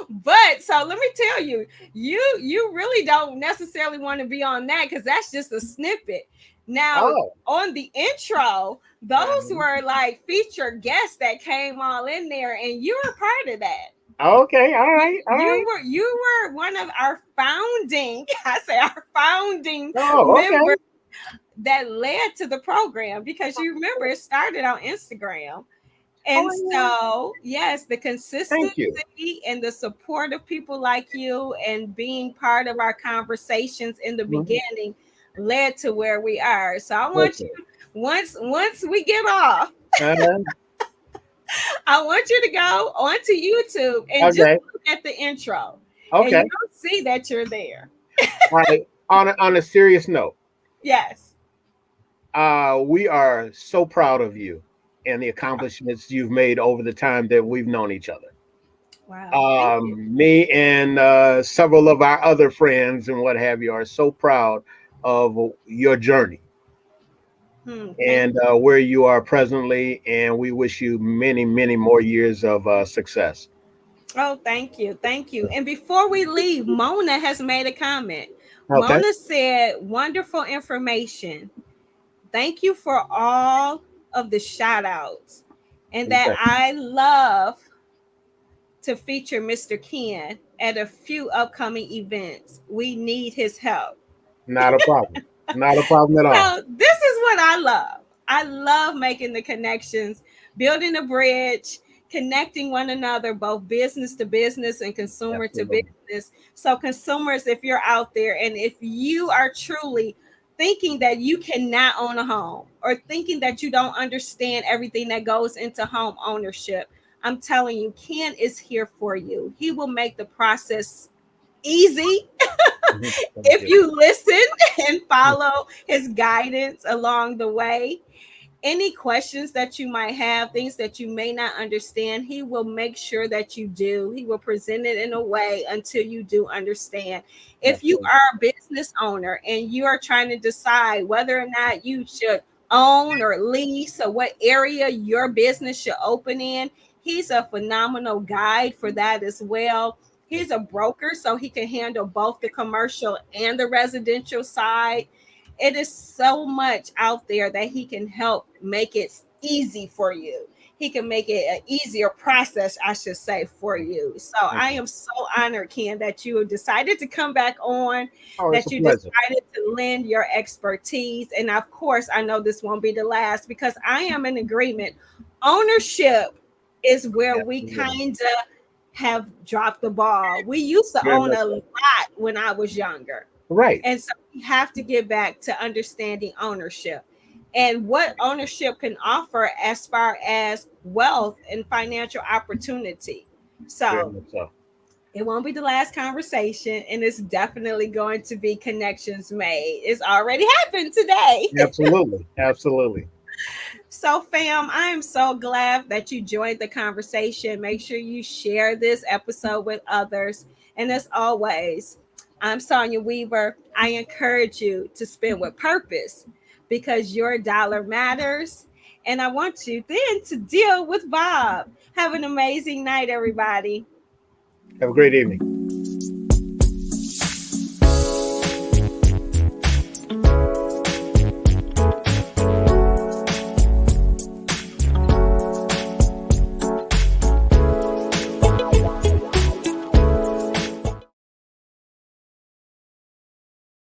But so let me tell you, you really don't necessarily want to be on that because that's just a snippet. Now Oh. on the intro, those Uh-huh. were like featured guests that came all in there, and you were part of that. Okay. All right. All right. You were one of our founding, I say our founding Oh, members okay. that led to the program because you remember it started on Instagram. Oh, And yeah. so, yes, the Thank you. consistency and the support of people like you and being part of our conversations in the Mhm. beginning led to where we are. So I want Okay. you once we get off, Uh-huh. I want you to go onto YouTube and just Okay. look at the intro and Okay. you'll see that you're there. All right. On a serious note, Yes. we are so proud of you and the accomplishments you've made over the time that we've known each other. Wow. Thank you. Me and several of our other friends and what have you are so proud of your journey Thank and where you are presently. And we wish you many, many more years of success. Oh, thank you. Thank you. And before we leave, Mona has made a comment. Okay. Mona said, wonderful information. Thank you for all of the shout outs and that Okay. I love to feature Mr. Ken at a few upcoming events. We need his help. Not a problem. Not a problem at all. So this is what I love. I love making the connections, building a bridge, connecting one another, both business to business and consumer to Absolutely. business. So consumers, if you're out there and if you are truly thinking that you cannot own a home or thinking that you don't understand everything that goes into home ownership, I'm telling you, Ken is here for you. He will make the process easy Mhm. Thank if you. you listen and follow his guidance along the way. Any questions that you might have, things that you may not understand, he will make sure that you do. He will present it in a way until you do understand. If you Absolutely. are a business owner and you are trying to decide whether or not you should own or lease or what area your business should open in, he's a phenomenal guide for that as well. He's a broker, so he can handle both the commercial and the residential side. It is so much out there that he can help make it easy for you. He can make it an easier process, I should say, for you. So I Okay. am so honored, Ken, that you decided to come back on, Oh, it's a that you pleasure. decided to lend your expertise. And of course, I know this won't be the last because I am in agreement. Ownership is where we Absolutely. kind of have dropped the ball. We used to Very own much a so. lot when I was younger. Right. And so we have to get back to understanding ownership and what ownership can offer as far as wealth and financial opportunity. Very So much so. it won't be the last conversation, and it's definitely going to be connections made. It's already happened today. Absolutely. Absolutely. So, fam, I am so glad that you joined the conversation. Make sure you share this episode with others. And as always, I'm Sonia Weaver. I encourage you to spend with purpose because your dollar matters. And I want you then to deal with Bob. Have an amazing night, everybody. Have a great evening.